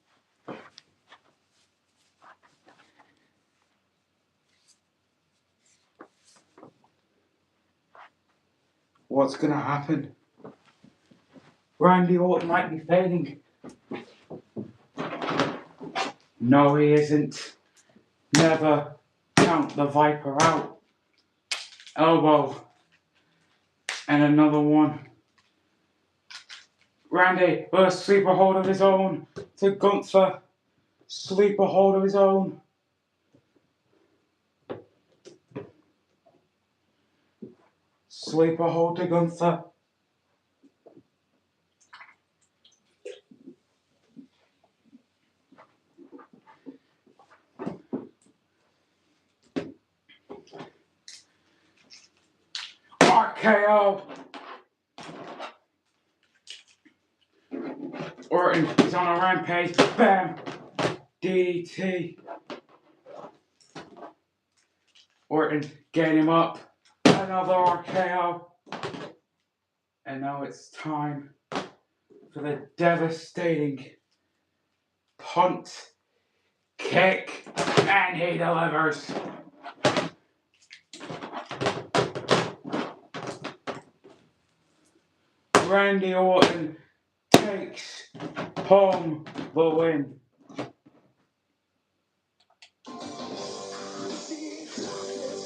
What's gonna happen? Randy Orton might be fading. No, he isn't. Never count the Viper out. Elbow. And another one. Randy with a sleeper hold of his own to Gunther. Sleeper hold of his own. Sleeper hold to Gunther. RKO. Orton is on a rampage. Bam. DDT. Orton getting him up. Another RKO. And now it's time for the devastating punt, kick, and he delivers. Randy Orton takes home the win.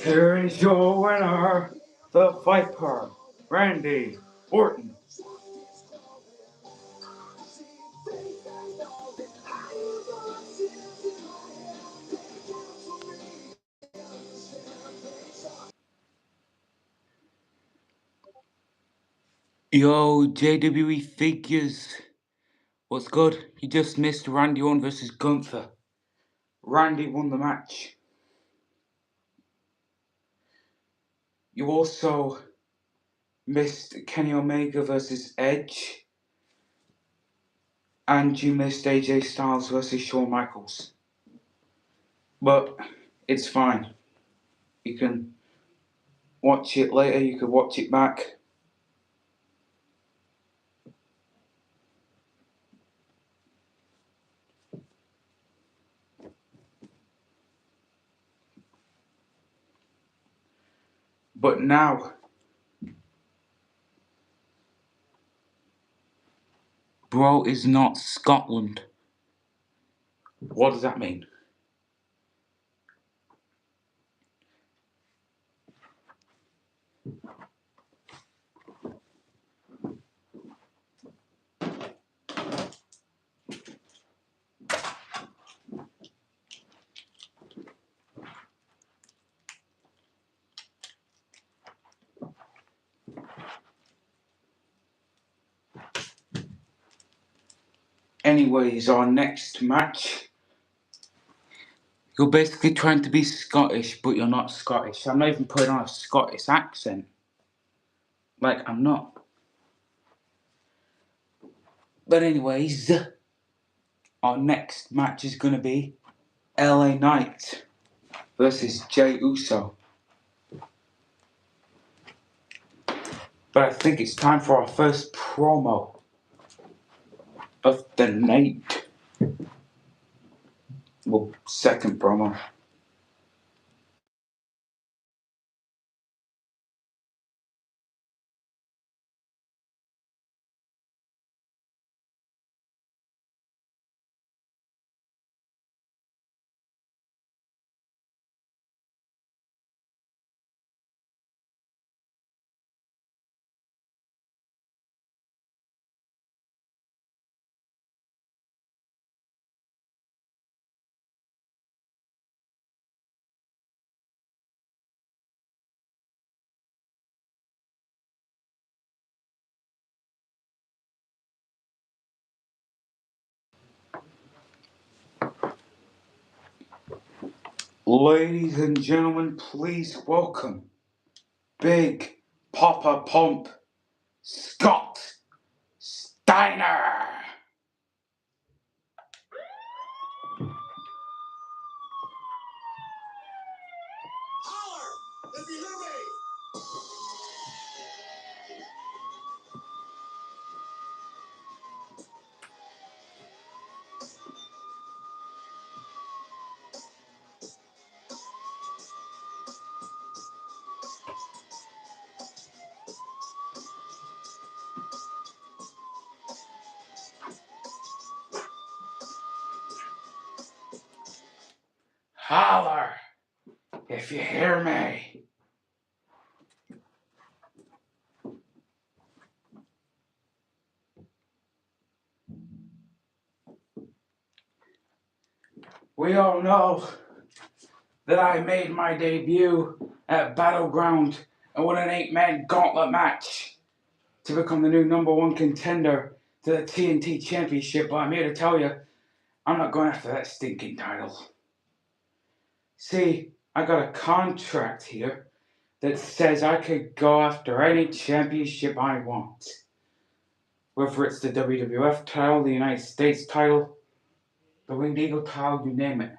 Here is your winner, the Viper, Randy Orton. Yo, JWE Figures. What's good? He just missed Randy Orton versus Gunther. Randy won the match. You also missed Kenny Omega versus Edge. And you missed AJ Styles versus Shawn Michaels. But it's fine. You can watch it later, you can watch it back. But now, bro is not Scotland. What does that mean? Anyways, our next match. You're basically trying to be Scottish, but you're not Scottish. I'm not even putting on a Scottish accent. Like, I'm not. But anyways, our next match is going to be LA Knight versus Jey Uso. But I think it's time for our first promo of the night. Well, second promo. Ladies and gentlemen, please welcome Big Papa Pump Scott Steiner. Holler if you hear me. Holler if you hear me. We all know that I made my debut at Battleground and won an 8-man gauntlet match to become the new #1 contender to the TNT Championship. But I'm here to tell you, I'm not going after that stinking title. See, I got a contract here that says I could go after any championship I want. Whether it's the WWF title, the United States title, the Winged Eagle title, you name it.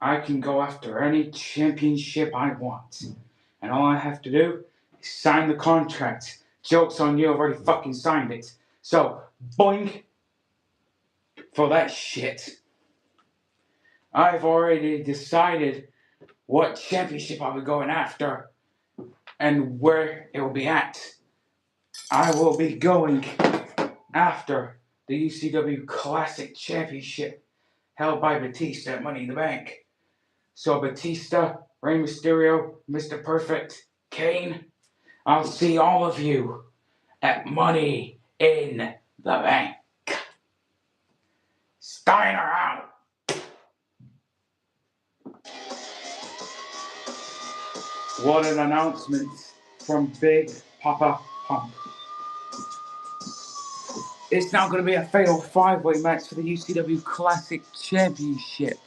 I can go after any championship I want. And all I have to do is sign the contract. Joke's on you, I've already fucking signed it. So, boing for that shit. I've already decided what championship I'll be going after and where it will be at. I will be going after the UCW Classic Championship held by Batista at Money in the Bank. So Batista, Rey Mysterio, Mr. Perfect, Kane, I'll see all of you at Money in the Bank. Steiner out. What an announcement from Big Papa Pump. It's now going to be a fatal 5-way match for the UCW Classic Championship.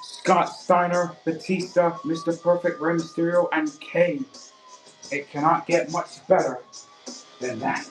Scott Steiner, Batista, Mr. Perfect, Rey Mysterio, and Kane. It cannot get much better than that.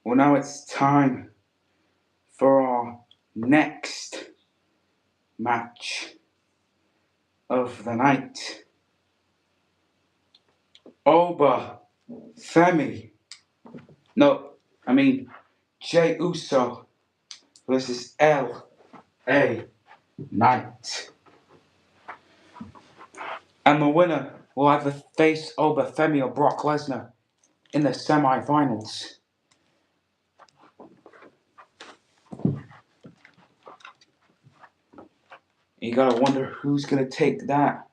Well, now it's time for our next match of the night. Oba Femi. Jey Uso versus L.A. Knight. And the winner will either face Oba Femi or Brock Lesnar in the semi-finals. You gotta wonder who's gonna take that.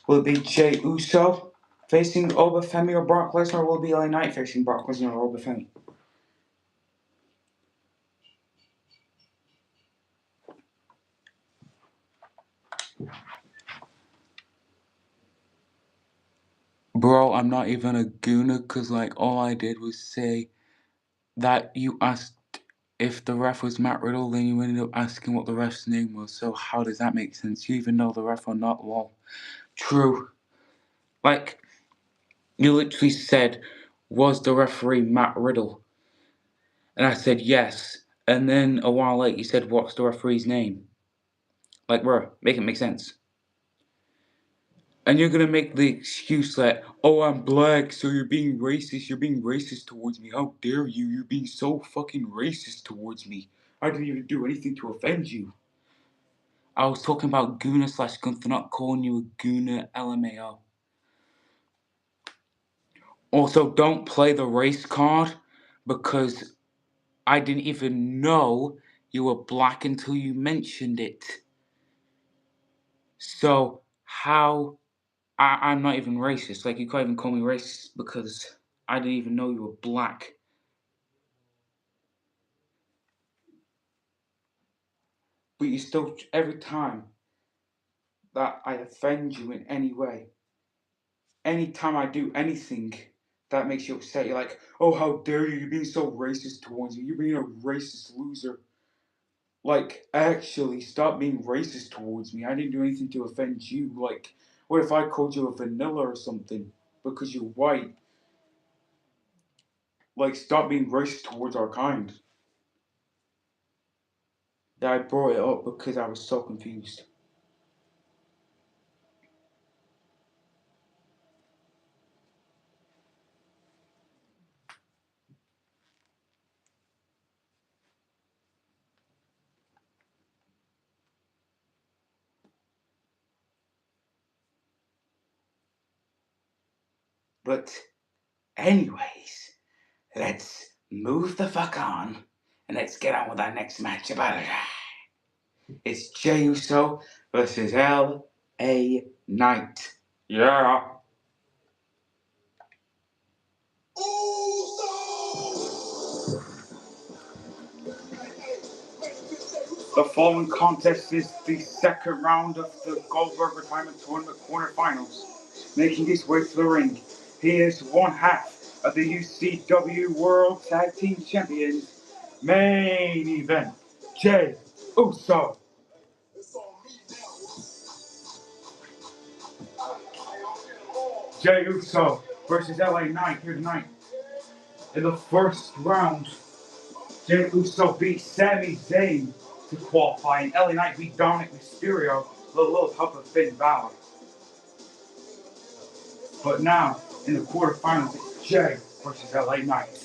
Will it be Jey Uso facing Oba Femi or Brock Lesnar, or will it be LA Knight facing Brock Lesnar or Oba Femi? Bro, I'm not even a gooner, cause all I did was say that you asked if the ref was Matt Riddle, then you ended up asking what the ref's name was. So how does that make sense? You even know the ref or not? Lol. True. You literally said, was the referee Matt Riddle? And I said yes. And then a while later you said, what's the referee's name? Bro, make it make sense. And you're gonna make the excuse that, oh, I'm black, so you're being racist towards me. How dare you? You're being so fucking racist towards me. I didn't even do anything to offend you. I was talking about Gooner / Gunther, not calling you a Gooner LMAO. Also, don't play the race card, because I didn't even know you were black until you mentioned it. So, how... I'm not even racist. You can't even call me racist because I didn't even know you were black. But you still, every time that I offend you in any way, anytime I do anything that makes you upset, you're like, oh, how dare you? You're being so racist towards me. You're being a racist loser. Actually, stop being racist towards me. I didn't do anything to offend you. What if I called you a vanilla or something because you're white? Stop being racist towards our kind. I brought it up because I was so confused. But anyways, let's move the fuck on and let's get on with our next match about it. It's Jey Uso versus L.A. Knight. Yeah. The following contest is the second round of the Goldberg Retirement Tournament quarterfinals. Making his way to the ring, he is one half of the UCW World Tag Team Champions. Main event, Jey Uso. Jey Uso versus LA Knight here tonight. In the first round, Jey Uso beat Sami Zayn to qualify, and LA Knight beat Dominic Mysterio with a little help of Finn Balor. But now, in the quarterfinals, it's Jey versus LA Knight.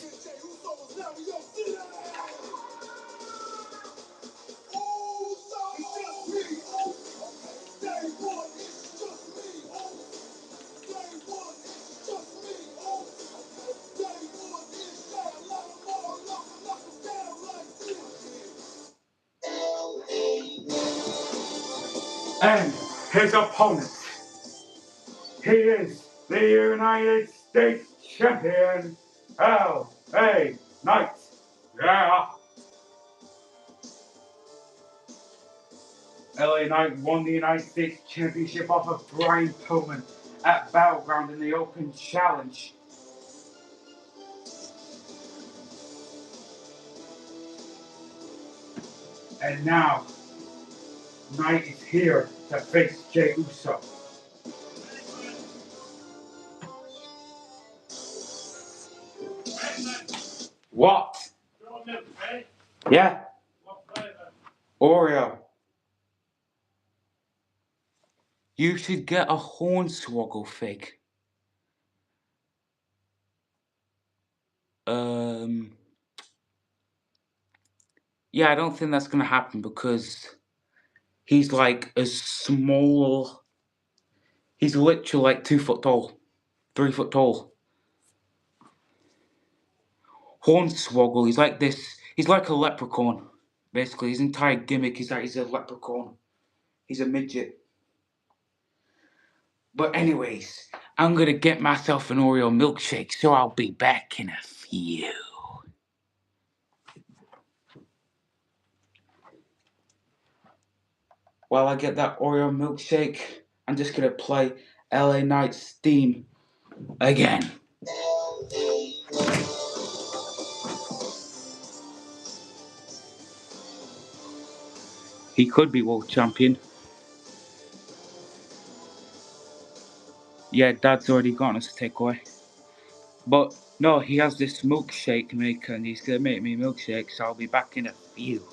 And his opponent, he is the United States Champion, LA Knight. Yeah. LA Knight won the United States Championship off of Brian Pillman at Battleground in the Open Challenge. And now, Knight is here to face Jey Uso. What? Yeah? Oreo. You should get a Hornswoggle fig. Yeah, I don't think that's gonna happen because he's like as small. He's literally like 2 foot tall, 3 foot tall. Hornswoggle, he's like this. He's like a leprechaun. Basically, his entire gimmick is that he's a leprechaun. He's a midget. But anyways, I'm gonna get myself an Oreo milkshake, so I'll be back in a few. While I get that Oreo milkshake, I'm just gonna play LA Knight's theme again. He could be world champion. Yeah, Dad's already got us a takeaway. But no, he has this milkshake maker and he's gonna make me a milkshake, so I'll be back in a few.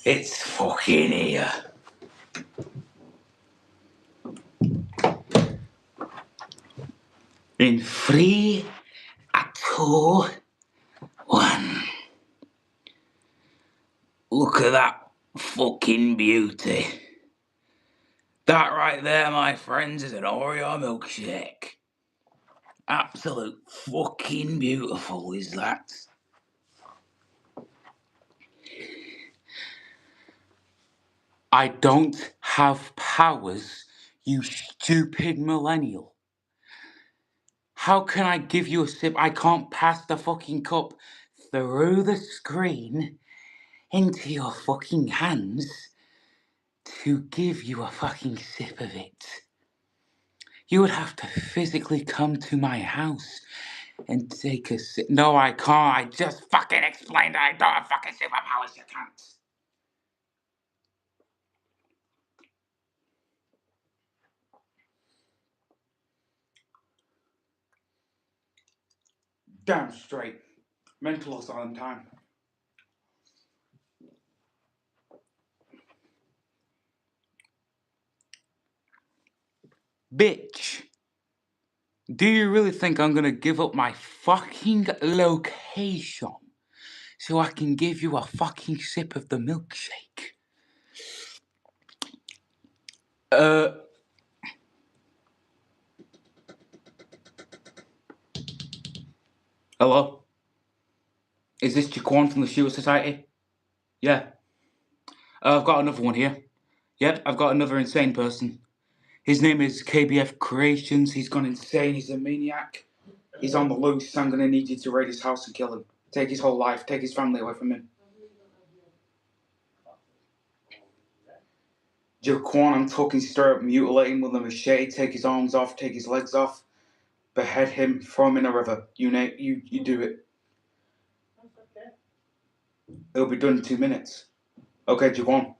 It's fucking here. In 3, 2, 1. Look at that fucking beauty. That right there, my friends, is an Oreo milkshake. Absolute fucking beautiful is that. I don't have powers, you stupid millennial. How can I give you a sip? I can't pass the fucking cup through the screen into your fucking hands to give you a fucking sip of it. You would have to physically come to my house and take a sip. No, I can't. I just fucking explained I don't have fucking superpowers. You can't. Damn straight. Mental asylum time. Bitch. Do you really think I'm gonna give up my fucking location so I can give you a fucking sip of the milkshake? Hello? Is this Jaquan from the Ucw Society? Yeah. I've got another one here. Yep, I've got another insane person. His name is KBF Creations. He's gone insane. He's a maniac. He's on the loose. I'm gonna need you to raid his house and kill him. Take his whole life. Take his family away from him. Jaquan, I'm talking straight up, mutilate him with a machete. Take his arms off. Take his legs off. Behead him. Throw him in a river. You do it. It'll be done in 2 minutes. Okay, Jaquan.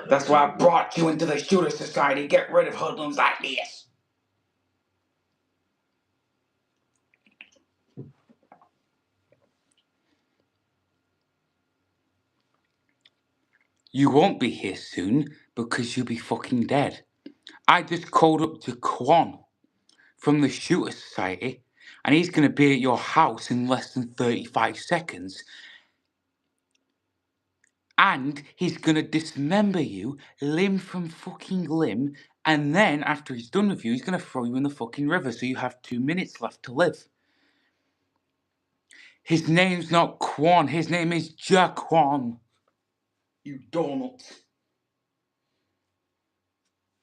That's why I brought you into the Shooter Society. Get rid of hoodlums like this. You won't be here soon because you'll be fucking dead. I just called up Jaquan from the Shooter Society and he's going to be at your house in less than 35 seconds. And he's going to dismember you limb from fucking limb. And then after he's done with you, he's going to throw you in the fucking river. So you have 2 minutes left to live. His name's not Quan. His name is Jaquan. You donut.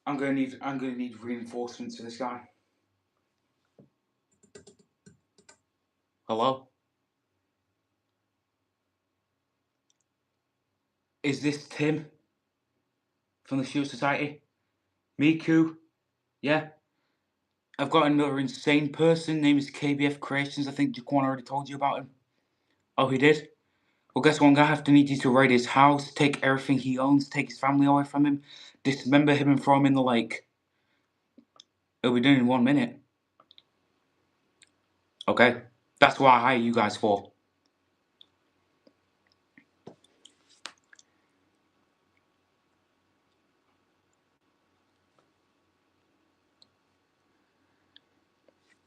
I'm gonna need reinforcements for this guy. Hello? Is this Tim from the Shield Society? Miku? Yeah? I've got another insane person. Name is KBF Creations. I think Jaquan already told you about him. Oh, he did? Well, guess what? I'm gonna have to need you to raid his house, take everything he owns, take his family away from him, dismember him and throw him in the lake. It'll be done in 1 minute. Okay? That's what I hire you guys for.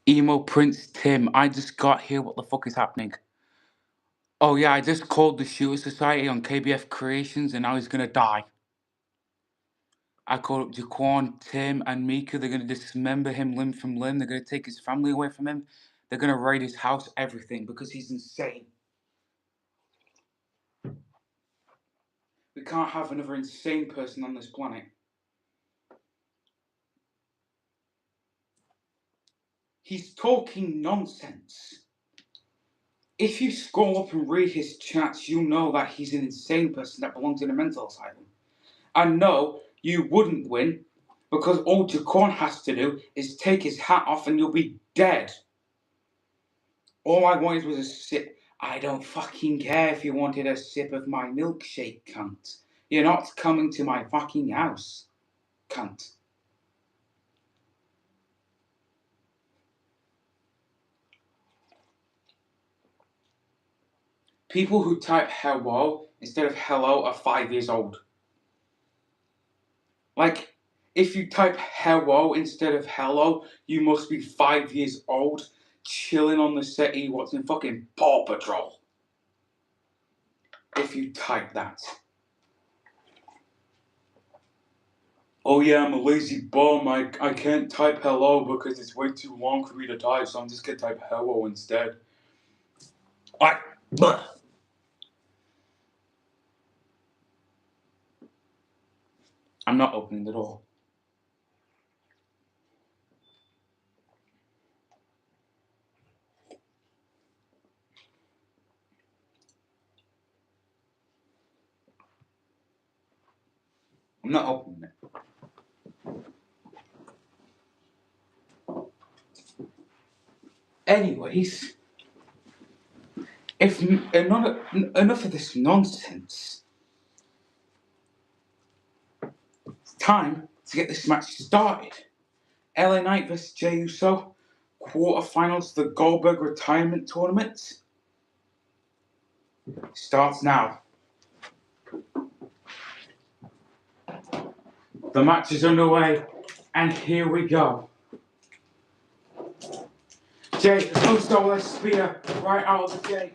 Emo Prince Tim, I just got here. What the fuck is happening? Oh yeah, I just called the Shooter Society on KBF Creations and now he's gonna die. I called up Jaquan, Tim, and Mika. They're gonna dismember him limb from limb. They're gonna take his family away from him. They're gonna raid his house, everything, because he's insane. We can't have another insane person on this planet. He's talking nonsense. If you scroll up and read his chats, you'll know that he's an insane person that belongs in a mental asylum. And no, you wouldn't win, because all Jaquan has to do is take his hat off and you'll be dead. All I wanted was a sip. I don't fucking care if you wanted a sip of my milkshake, cunt. You're not coming to my fucking house, cunt. People who type hello instead of hello are 5 years old. Like, if you type hello instead of hello, you must be 5 years old, chilling on the settee watching fucking Paw Patrol. If you type that. Oh yeah, I'm a lazy bum. I can't type hello because it's way too long for me to type, so I'm just gonna type hello instead. I'm not opening the door. I'm not opening it. Anyways, if enough of this nonsense, it's time to get this match started. LA Knight vs Jey Uso, quarterfinals of the Goldberg Retirement Tournament, starts now. The match is underway, and here we go. Jey Uso with a spear right out of the gate.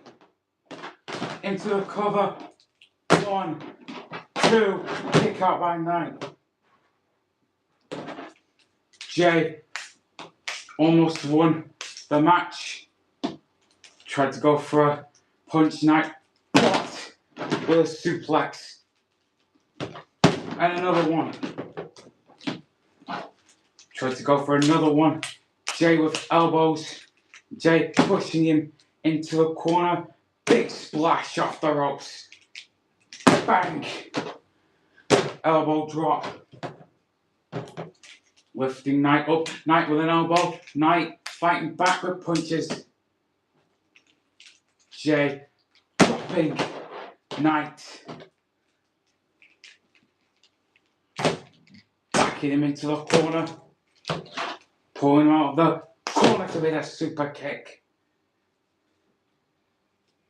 Into the cover. 1, 2, kick out by Knight. Jey almost won the match. Tried to go for a punch, Knight blocked with a suplex. And another one. Tried to go for another one. Jey with elbows. Jey pushing him into the corner. Big splash off the ropes. Bang! Elbow drop. Lifting Knight up. Knight with an elbow. Knight fighting back with punches. Jey dropping Knight. Backing him into the corner. Pulling him out of the corner to be a super kick.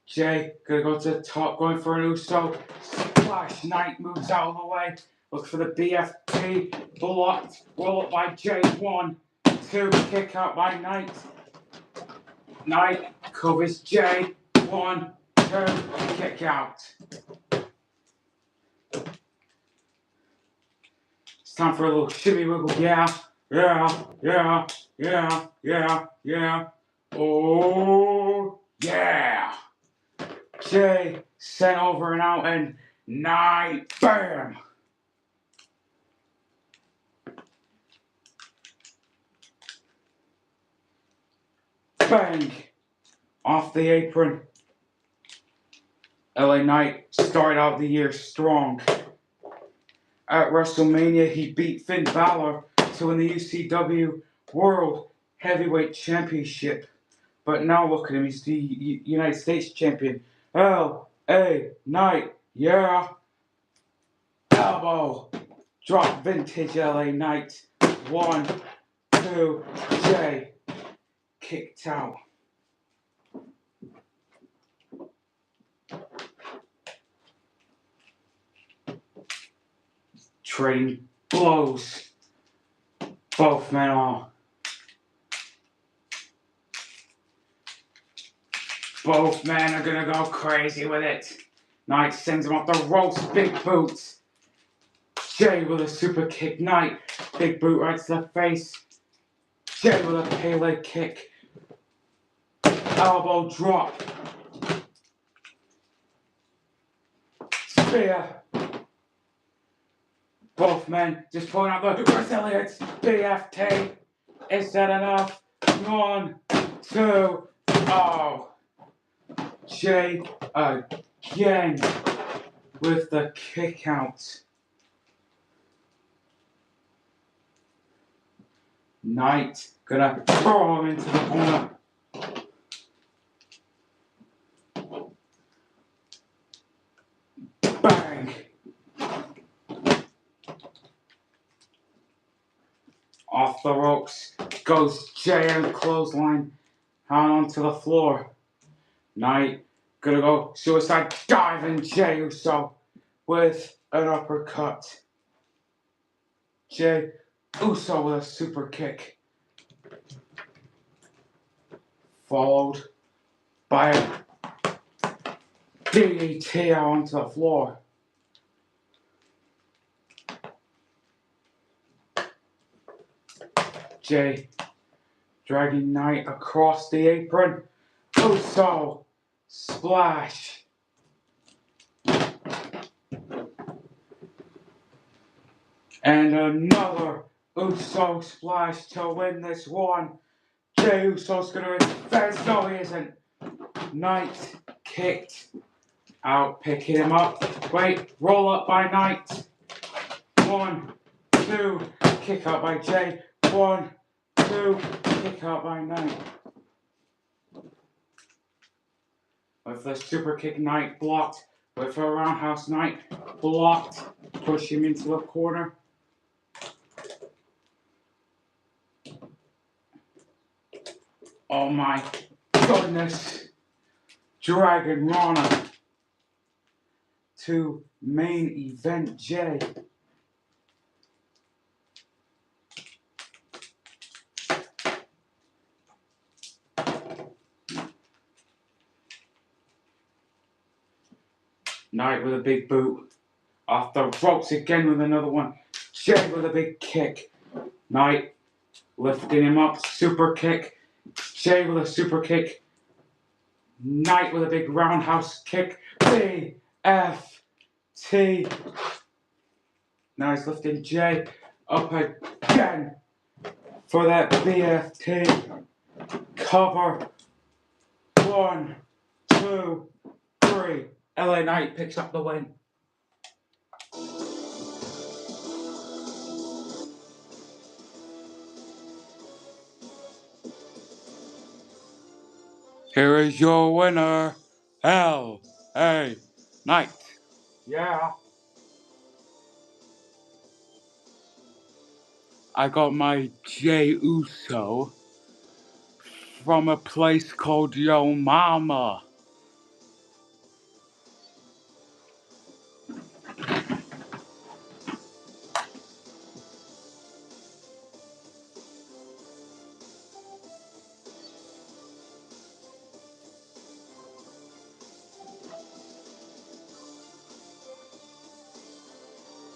Jey gonna go to the top, going for an Uso. Splash. Knight moves out of the way. Looks for the BFT. Blocked. Roll up by Jey. 1, 2. Kick out by Knight. Knight covers Jey. 1, 2. Kick out. It's time for a little shimmy wiggle. Yeah. Oh, yeah. Jey sent over and out, and Knight, bam! Bang! Off the apron. LA Knight started out the year strong. At WrestleMania, he beat Finn Balor to win the UCW World Heavyweight Championship. But now look at him, he's the United States Champion. LA Knight, yeah. Elbow. Drop vintage LA Knight. 1, 2, Jey. Kicked out. Trading blows. Both men are. Both men are gonna go crazy with it. Knight sends him off the ropes. Big boots. Jey with a super kick. Knight. Big boot right to the face. Jey with a Pele kick. Elbow drop. Spear. Both men just pulling out the Brazilians. BFT. Is that enough? 1, 2. Oh. Jey again with the kick out. Knight gonna throw him into the corner. Bang! Off the ropes goes Jey and clothesline out onto the floor. Knight Gonna go suicide diving Jey Uso with an uppercut. Jey Uso with a super kick. Followed by a DDT onto the floor. Jey dragging Knight across the apron. Uso splash. And another Uso splash to win this one. Jey Uso's gonna advance. No, he isn't. Knight kicked out, picking him up. Wait, roll up by Knight. 1, 2, kick out by Jey. 1, 2, kick out by Knight. With the super kick, Knight blocked. With a roundhouse, Knight blocked. Push him into the corner. Oh my goodness. Dragon Rana to main event Jey. Knight with a big boot. Off the ropes again with another one. Jey with a big kick. Knight lifting him up. Super kick. Jey with a super kick. Knight with a big roundhouse kick. BFT. Now he's lifting Jey up again for that BFT. Cover. 1, 2, 3. LA Knight picks up the win. Here is your winner, LA Knight. Yeah. I got my Jey Uso from a place called Yo Mama.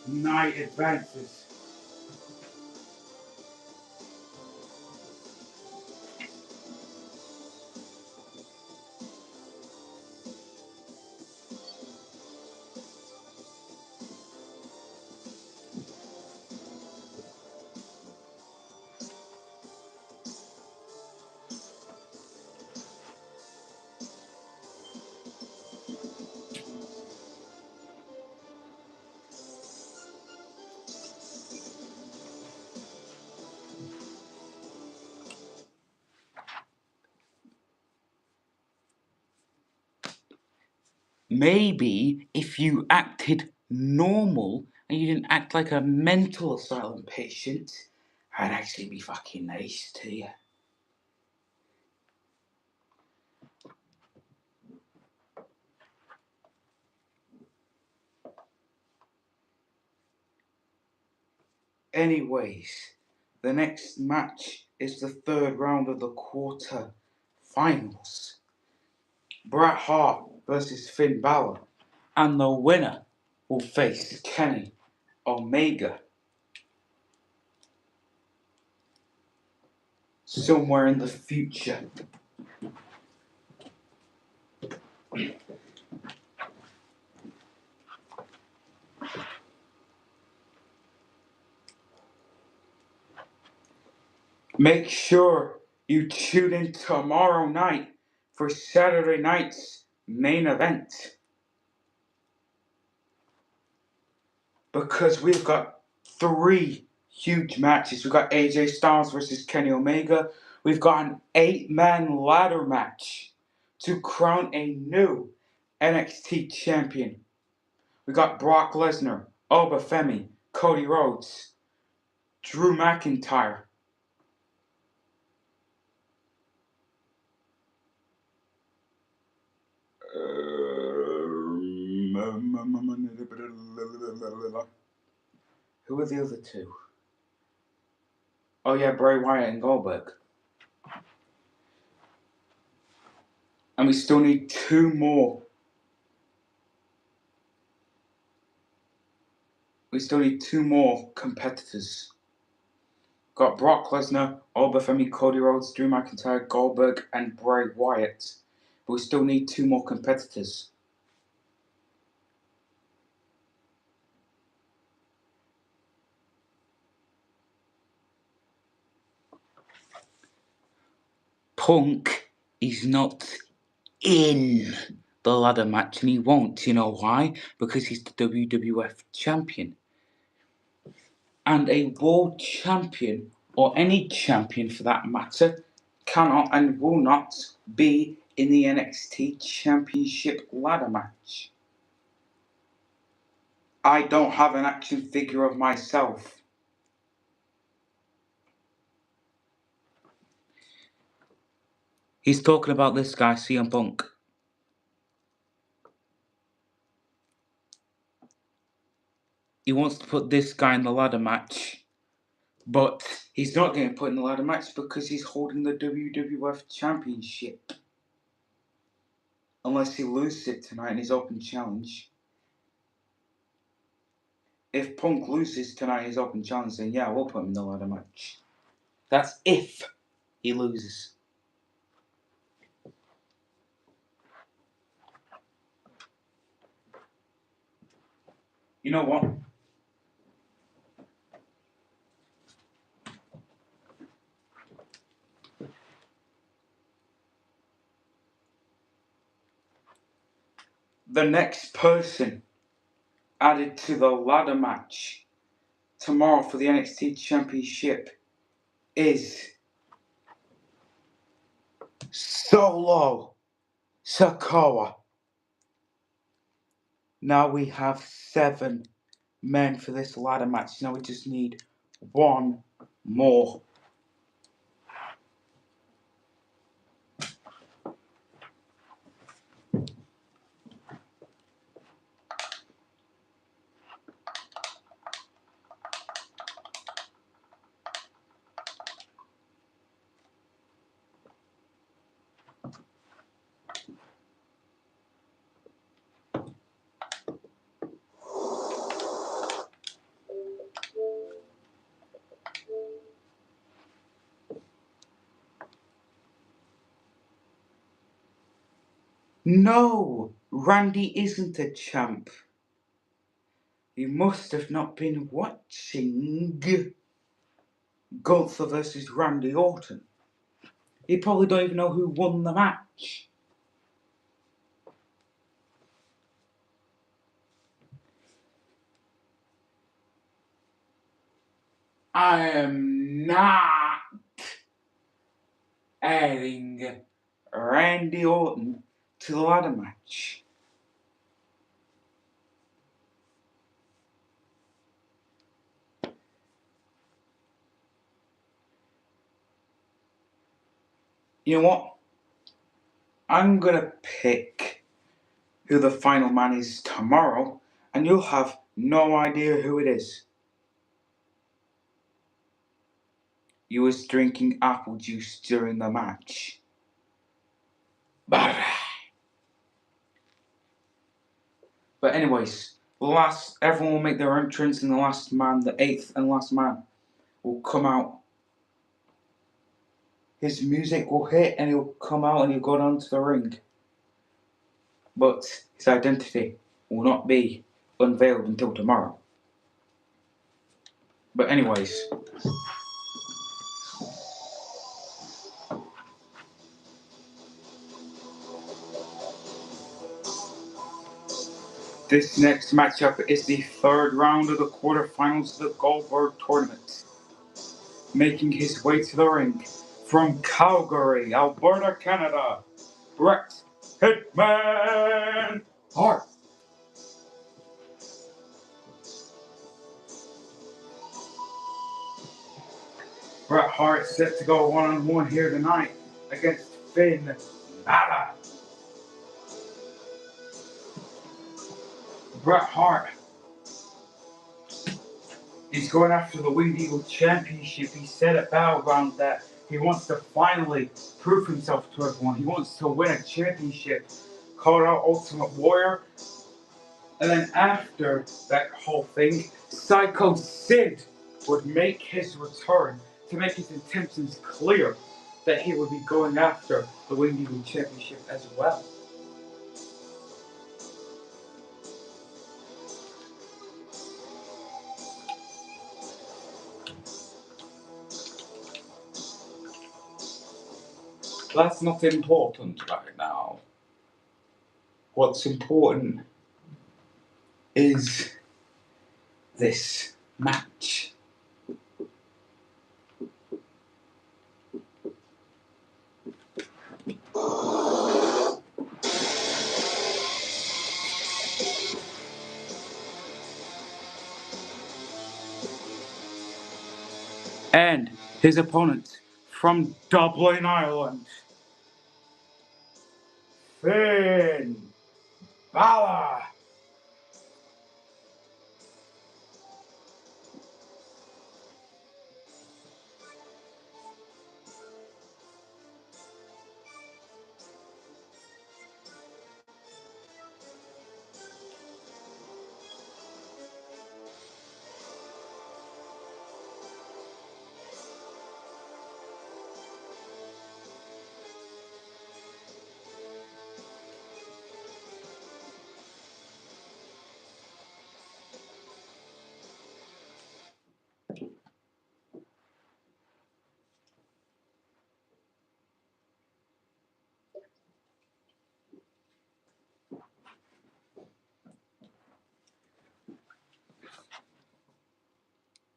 Knight advances. Maybe if you acted normal and you didn't act like a mental asylum patient, I'd actually be fucking nice to you. Anyways, the next match is the third round of the quarter finals. Bret Hart versus Finn Balor. And the winner will face Kenny Omega. Somewhere in the future. Make sure you tune in tomorrow night for Saturday night's main event. Because we've got 3 huge matches. We've got AJ Styles versus Kenny Omega. We've got an 8-man ladder match to crown a new NXT champion. We got Brock Lesnar, Obafemi, Cody Rhodes, Drew McIntyre. Who are the other two? Oh yeah, Bray Wyatt and Goldberg. And we still need two more. We still need two more competitors. Got Brock Lesnar, Obafemi, Cody Rhodes, Drew McIntyre, Goldberg, and Bray Wyatt. But we still need two more competitors. Punk is not in the ladder match, and he won't. You know why? Because he's the WWF champion. And a world champion, or any champion for that matter, cannot and will not be in the NXT Championship ladder match. I don't have an action figure of myself. He's talking about this guy, CM Punk. He wants to put this guy in the ladder match, but he's not getting put in the ladder match because he's holding the WWF Championship. Unless he loses it tonight in his open challenge. If Punk loses tonight in his open challenge, then yeah, we'll put him in the ladder match. That's if he loses. You know what? The next person added to the ladder match tomorrow for the NXT Championship is Solo Sikoa. Now we have 7 men for this ladder match. Now we just need one more. No, Randy isn't a champ. You must have not been watching Gunther versus Randy Orton. You probably don't even know who won the match. I am not adding Randy Orton to the ladder match. You know what? I'm gonna pick who the final man is tomorrow, and you'll have no idea who it is. You was drinking apple juice during the match. But anyways, everyone will make their entrance, and the last man, the 8th and last man, will come out. His music will hit, and he'll come out, and he'll go down to the ring. But his identity will not be unveiled until tomorrow. But anyways, this next matchup is the 3rd round of the quarterfinals of the Goldberg tournament. Making his way to the ring from Calgary, Alberta, Canada, Bret Hitman Hart. Bret Hart set to go one-on-one here tonight against Finn Balor. Bret Hart is going after the Winged Eagle Championship. He said at Battleground that he wants to finally prove himself to everyone. He wants to win a championship. Called out Ultimate Warrior. And then after that whole thing, Psycho Sid would make his return to make his intentions clear that he would be going after the Winged Eagle Championship as well. That's not important right now. What's important is this match. And his opponent from Dublin, Ireland, Finn Balor.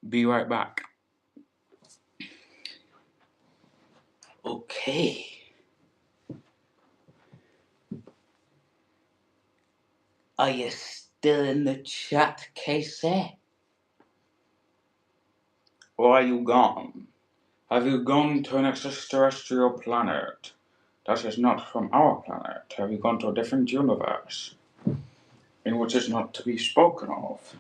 Be right back. Okay. Are you still in the chat, Casey? Or are you gone? Have you gone to an extraterrestrial planet that is not from our planet? Have you gone to a different universe in which is not to be spoken of?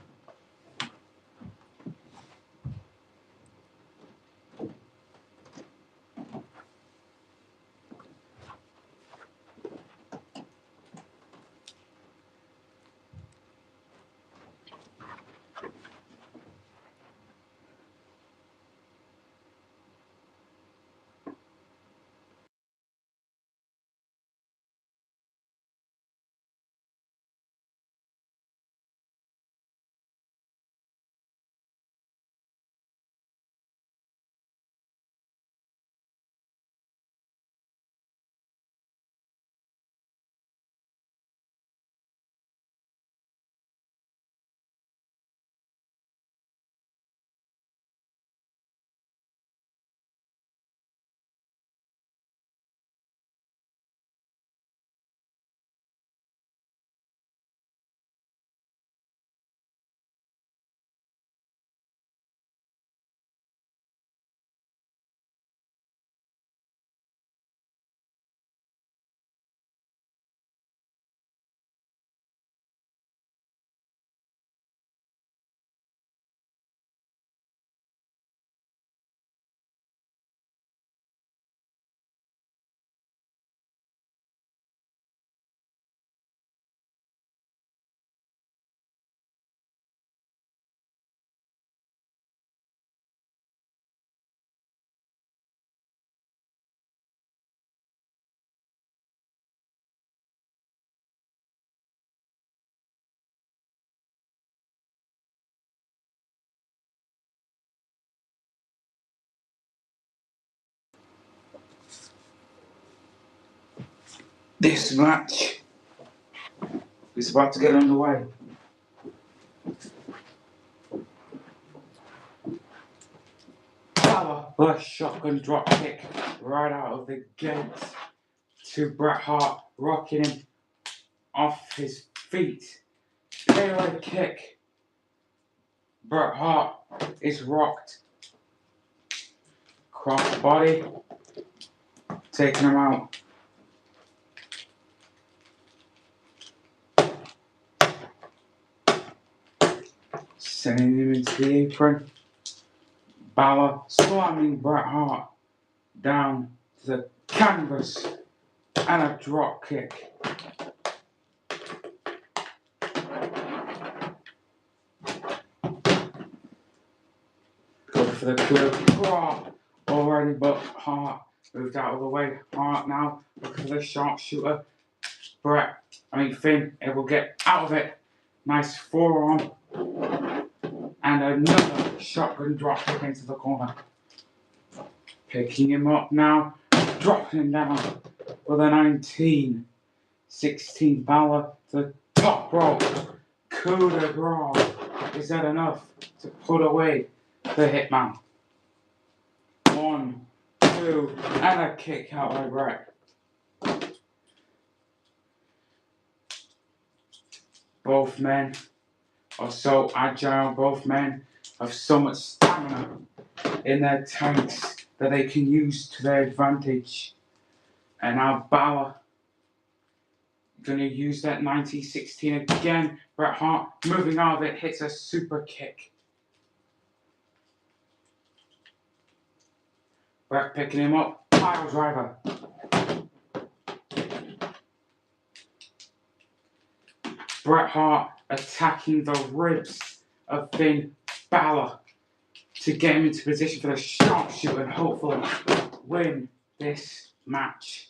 This match is about to get underway. Balor, a shotgun drop kick right out of the gate to Bret Hart, rocking him off his feet. Payload kick. Bret Hart is rocked. Cross body, taking him out. Sending him into the apron. Balor slamming Bret Hart down to the canvas and a drop kick. Go for the coup de grace already, but Hart moved out of the way. Hart now looking for the sharpshooter. Finn able to get out of it. Nice forearm. And another shotgun drop kick into the corner. Picking him up now, dropping him down with a 19-16 Balor to the top rope. Coup de grace. Is that enough to put away the Hitman? 1, 2, and a kick out by Bret. Both men are so agile, both men have so much stamina in their tanks that they can use to their advantage. And now Balor going to use that 19-16 again. Bret Hart moving out of it, hits a super kick. Bret picking him up, pile driver. Bret Hart attacking the ribs of Finn Balor to get him into position for the sharpshooter and hopefully win this match.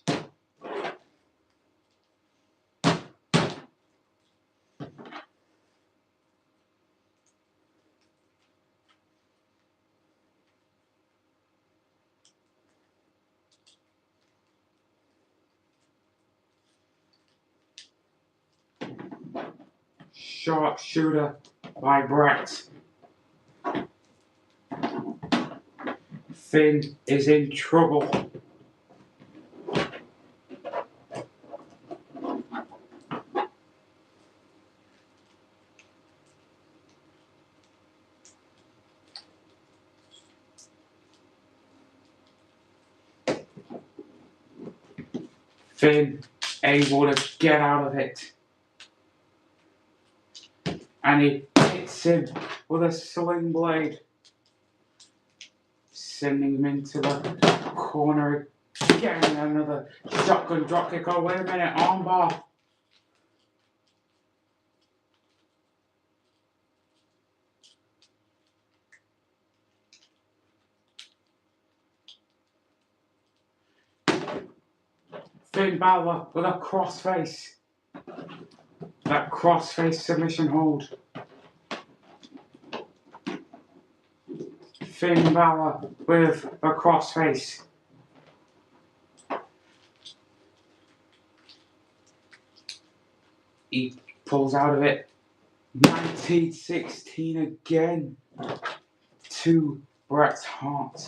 Sharpshooter by Bret. Finn is in trouble. Finn able to get out of it. And he hits him with a sling blade, sending him into the corner again. Another shotgun dropkick. Oh, wait a minute, armbar. Finn Balor with a crossface. That crossface submission hold. Finn Balor with a crossface. He pulls out of it. 19-16 again to Bret Hart.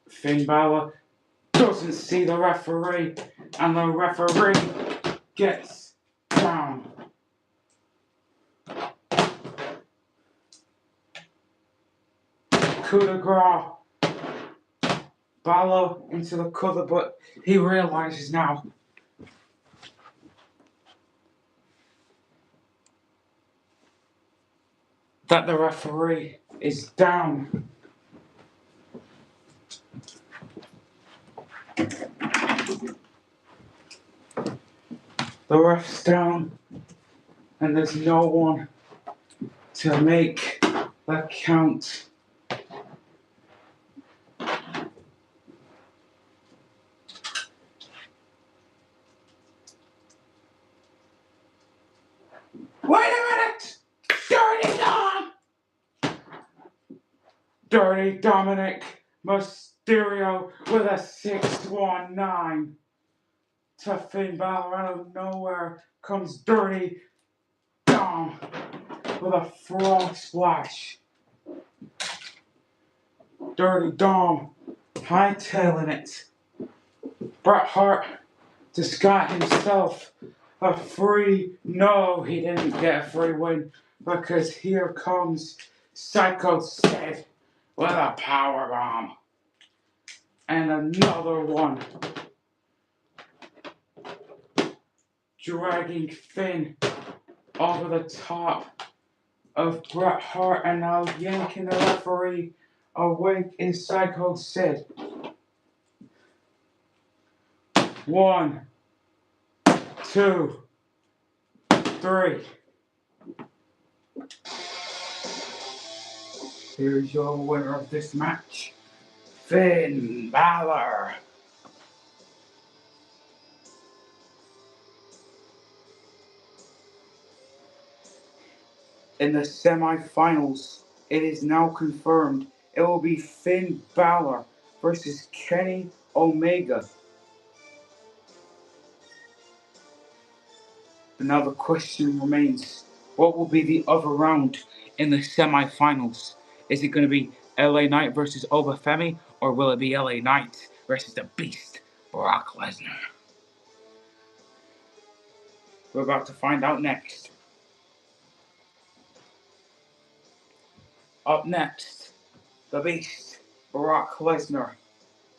Finn Balor doesn't see the referee, and the referee gets down. Coup de grace. Balor into the cover, but he realizes now that the referee is down. The ref's down, and there's no one to make the count. Wait a minute! Dirty Dom! Dirty Dominic Mysterio with a 619. To Finn Balor. Out of nowhere comes Dirty Dom with a frog splash. Dirty Dom hightailing it. Bret Hart just got himself a free. No, he didn't get a free win, because here comes Psycho Sid with a powerbomb. And another one. dragging Finn over the top of Bret Hart and now yanking the referee away is Psycho Sid. 1, 2, 3. Here's your winner of this match, Finn Balor. In the semi-finals, it is now confirmed it will be Finn Balor versus Kenny Omega. But now the question remains, what will be the other round in the semi-finals? Is it going to be LA Knight versus Obafemi, or will it be LA Knight versus the Beast, Brock Lesnar? We're about to find out next. Up next, the Beast, Brock Lesnar,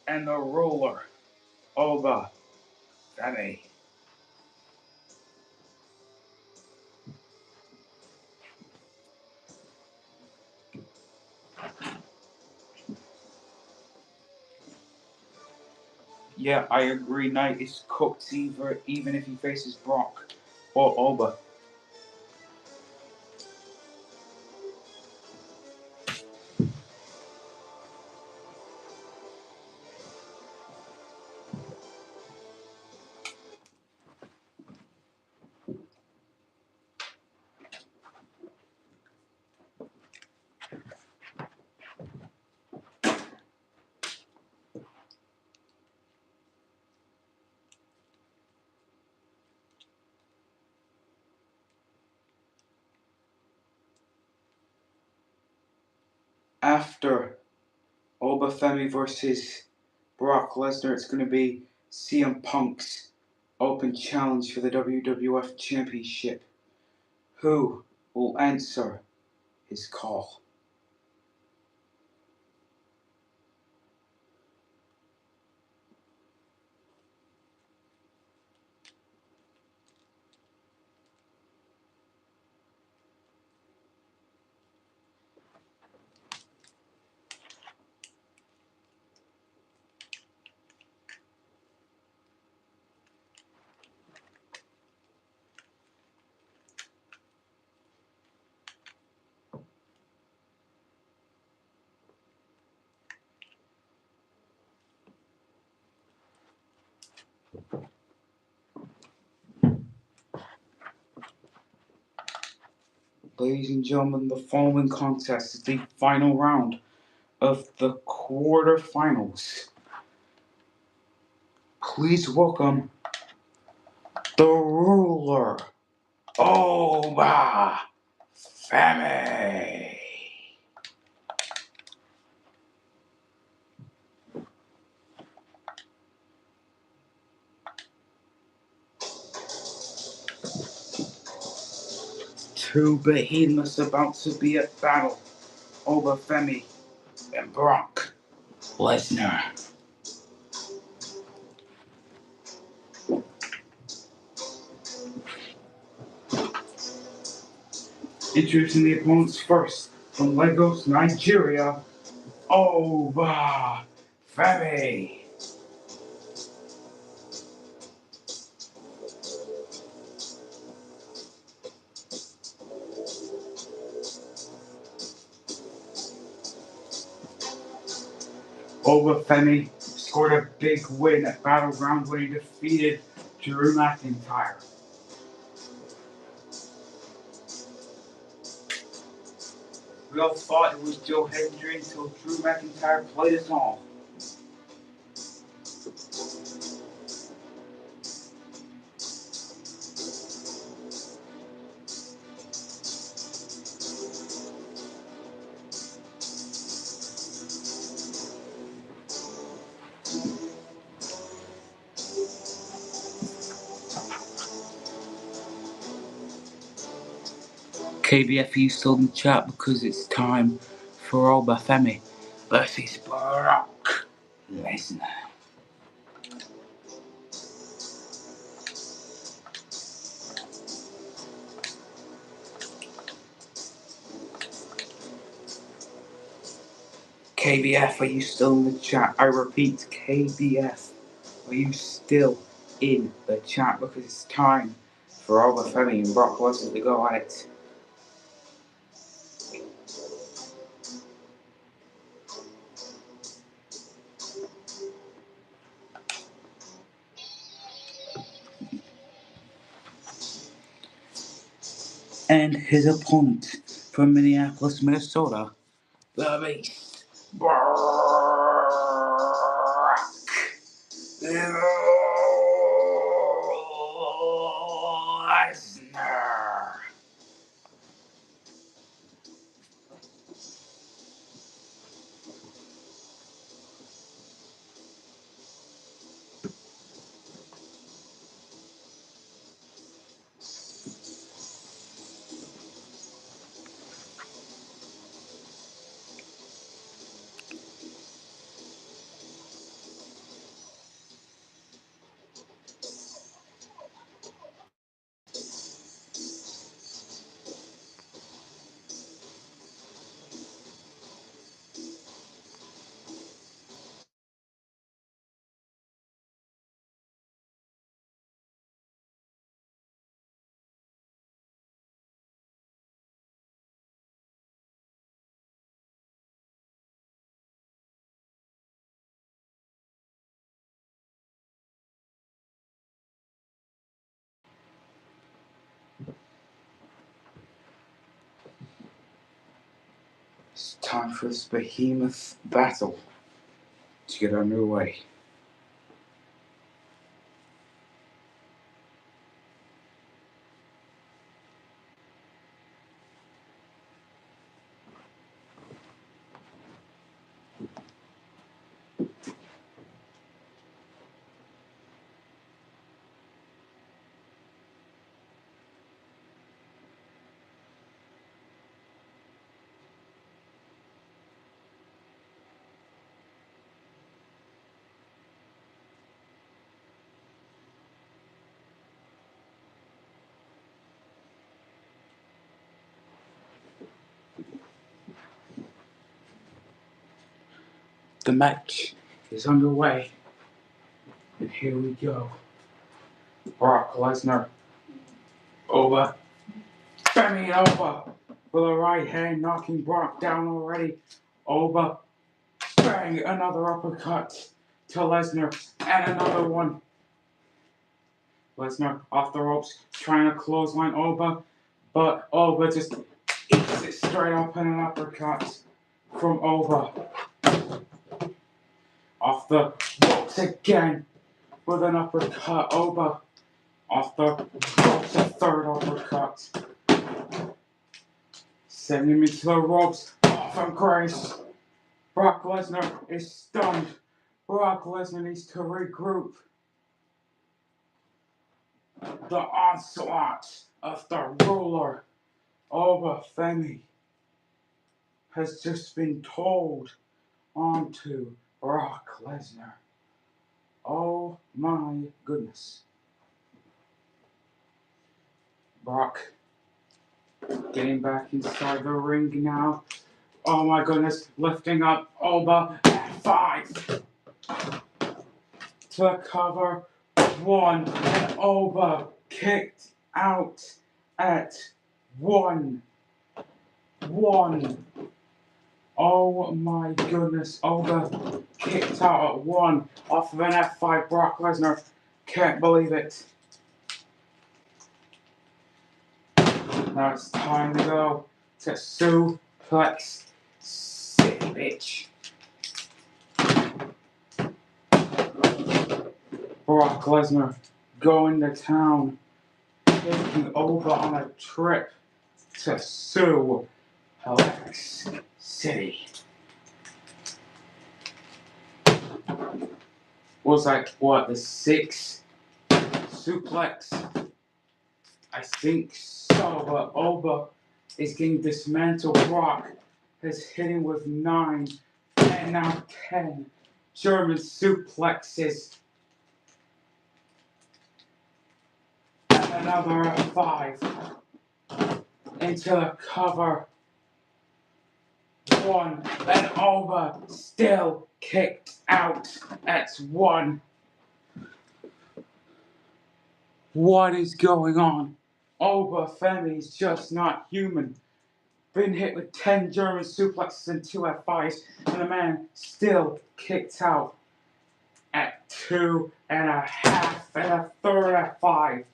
and the Ruler, Obafemi. Yeah, I agree. Knight is cooked even if he faces Brock or Oba. After Obafemi versus Brock Lesnar, it's going to be CM Punk's open challenge for the WWF Championship. Who will answer his call? Ladies and gentlemen, the following contest is the final round of the quarterfinals. Please welcome the Ruler, Obafemi. Two behemoths about to be at battle, Obafemi and Brock Lesnar. Introducing the opponents first, from Lagos, Nigeria, Obafemi. Obafemi scored a big win at Battleground when he defeated Drew McIntyre. We all thought it was Joe Hendry until Drew McIntyre played us all. KBFE still in the chat because it's time for Obafemi versus Brock Lesnar. KBF, are you still in the chat? I repeat, KBF, are you still in the chat? Because it's time for Femi and Brock Lesnar to go at it. And his opponent from Minneapolis, Minnesota, the Beast, Brock Lesnar. It's time for this behemoth battle to get underway. The match is underway, and here we go. Brock Lesnar over, banging over with a right hand, knocking Brock down already. Over, bang, another uppercut to Lesnar, and another one. Lesnar off the ropes, trying to clothesline over, but Over just eats it straight up in an uppercut from Over. Off the ropes again with an uppercut. Over off the ropes, a third uppercut. Sending him into the ropes. Off of Grace. Brock Lesnar is stunned. Brock Lesnar needs to regroup. The onslaught of the ruler over Femi has just been told onto Brock Lesnar. Oh my goodness. Brock getting back inside the ring now. Oh my goodness, lifting up Oba at 5. To cover 1. And Oba kicked out at 1. 1. Oh my goodness, Oba kicked out at 1 off of an F5. Brock Lesnar can't believe it. Now it's time to go to Suplex City, bitch. Brock Lesnar going to town, taking over on a trip to Suplex City. Was like, what, the 6th suplex? I think so, but Oba is getting dismantled. Brock has hit him with 9 and now 10 German suplexes. And another 5 into the cover. 1 and over, still kicked out at 1. What is going on? Femi's just not human. Been hit with 10 German suplexes and 2 F5s, and the man still kicked out at 2.5 and a third F5.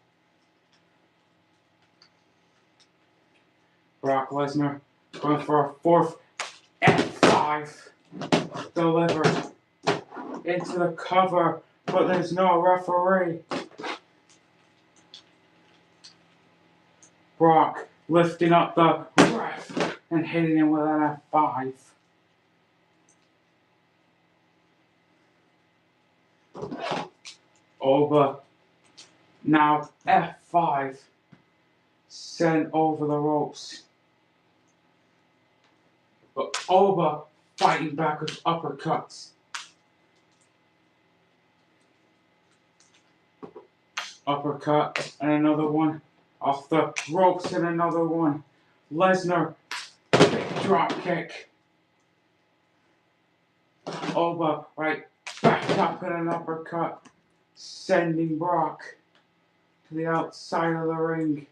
Brock Lesnar going for a 4th F5. Delivered into the cover, but there's no referee. Brock lifting up the ref and hitting him with an F5. Over. Now F5. Sent over the ropes. But Oba fighting back with uppercuts. Uppercut and another one. Off the ropes and another one. Lesnar, big drop kick. Oba right back up in an uppercut. Sending Brock to the outside of the ring.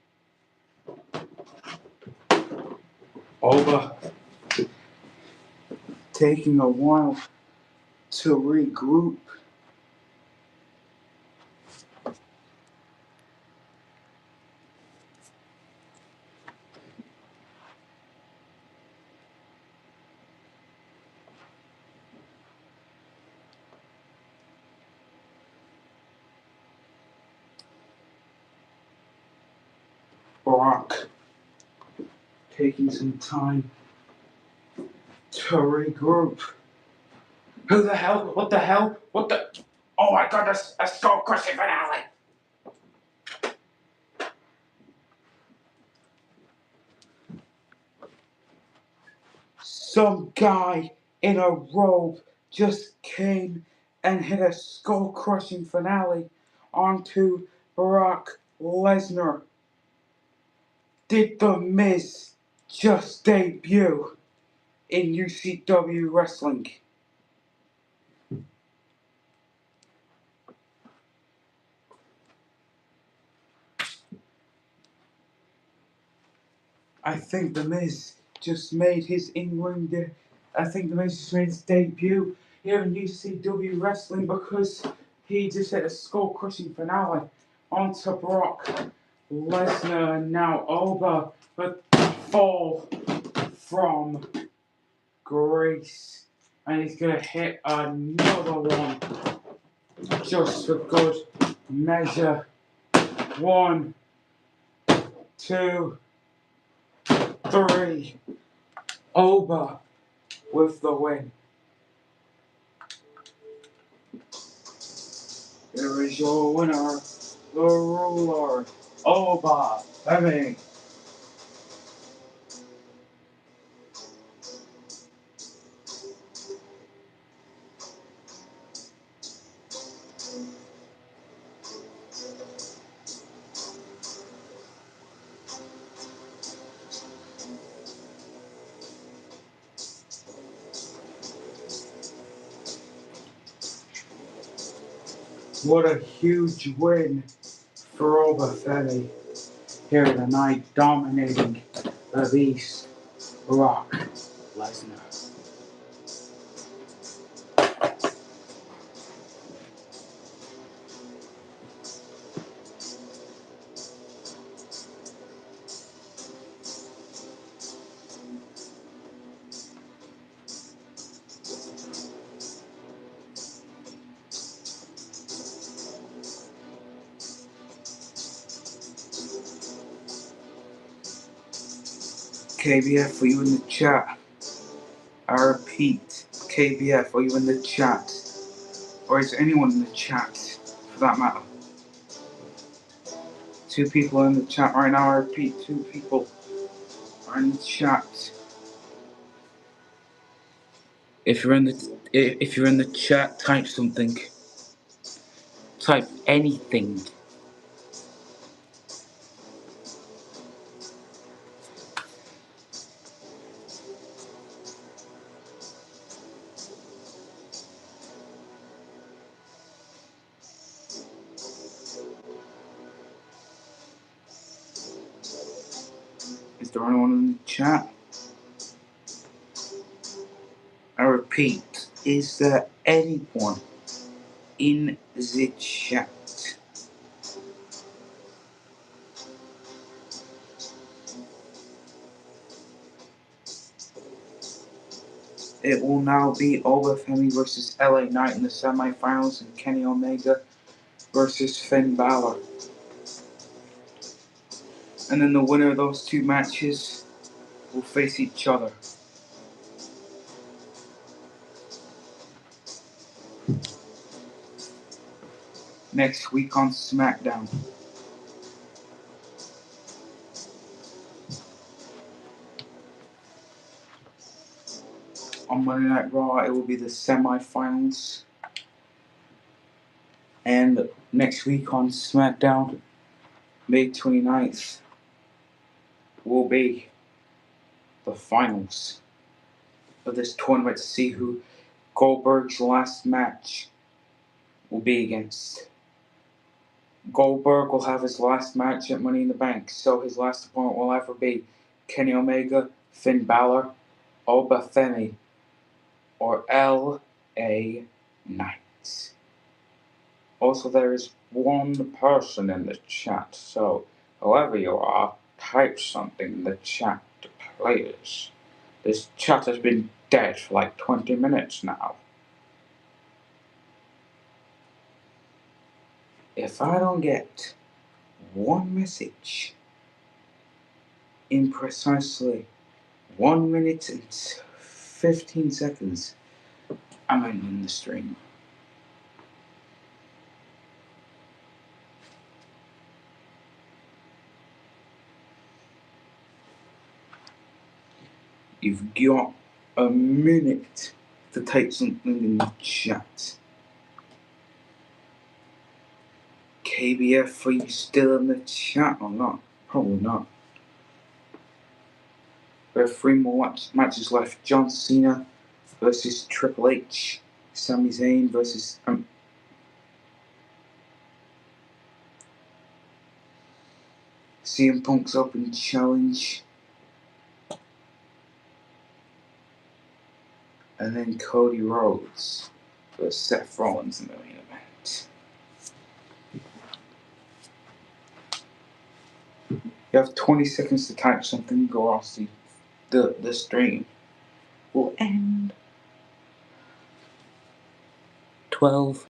Oba taking a while to regroup. Brock taking some time to regroup. Who the hell? What the hell? What the? Oh my god, a skull crushing finale! Some guy in a robe just came and hit a skull crushing finale onto Brock Lesnar. Did The Miz just debut in UCW wrestling? I think The Miz just made his in-ring I think The Miz just made his debut here in UCW wrestling because he just hit a skull-crushing finale onto Brock Lesnar and now over, but fall from grace. And he's going to hit another one just for good measure. 1, 2, 3. Oba with the win. Here is your winner, the ruler, Oba May. What a huge win for Oba May here tonight, dominating the Beast, Brock Lesnar. KBF, are you in the chat? I repeat, KBF, are you in the chat? Or is anyone in the chat, for that matter? 2 people in the chat right now. I repeat, 2 people are in the chat. If you're in the chat, type something. Type anything. Is there anyone in the chat? I repeat, is there anyone in the chat? It will now be Obafemi versus LA Knight in the semifinals and Kenny Omega versus Finn Balor. And then the winner of those two matches will face each other. Next week on SmackDown. On Monday Night Raw, it will be the semifinals. And next week on SmackDown, May 29th, will be the finals of this tournament to see who Goldberg's last match will be against. Goldberg will have his last match at Money in the Bank, so his last opponent will either be Kenny Omega, Finn Balor, Obafemi, or LA Knight. Also, there is one person in the chat, so whoever you are, type something in the chat, please. This chat has been dead for like 20 minutes now. If I don't get one message in precisely 1 minute and 15 seconds, I'm ending the stream. You've got a minute to type something in the chat. KBF, are you still in the chat or not? Probably not. There are 3 more matches left. John Cena versus Triple H. Sami Zayn versus CM Punk's Open Challenge. And then Cody Rhodes versus Seth Rollins in the main event. You have 20 seconds to type something, go off the stream. Will end 12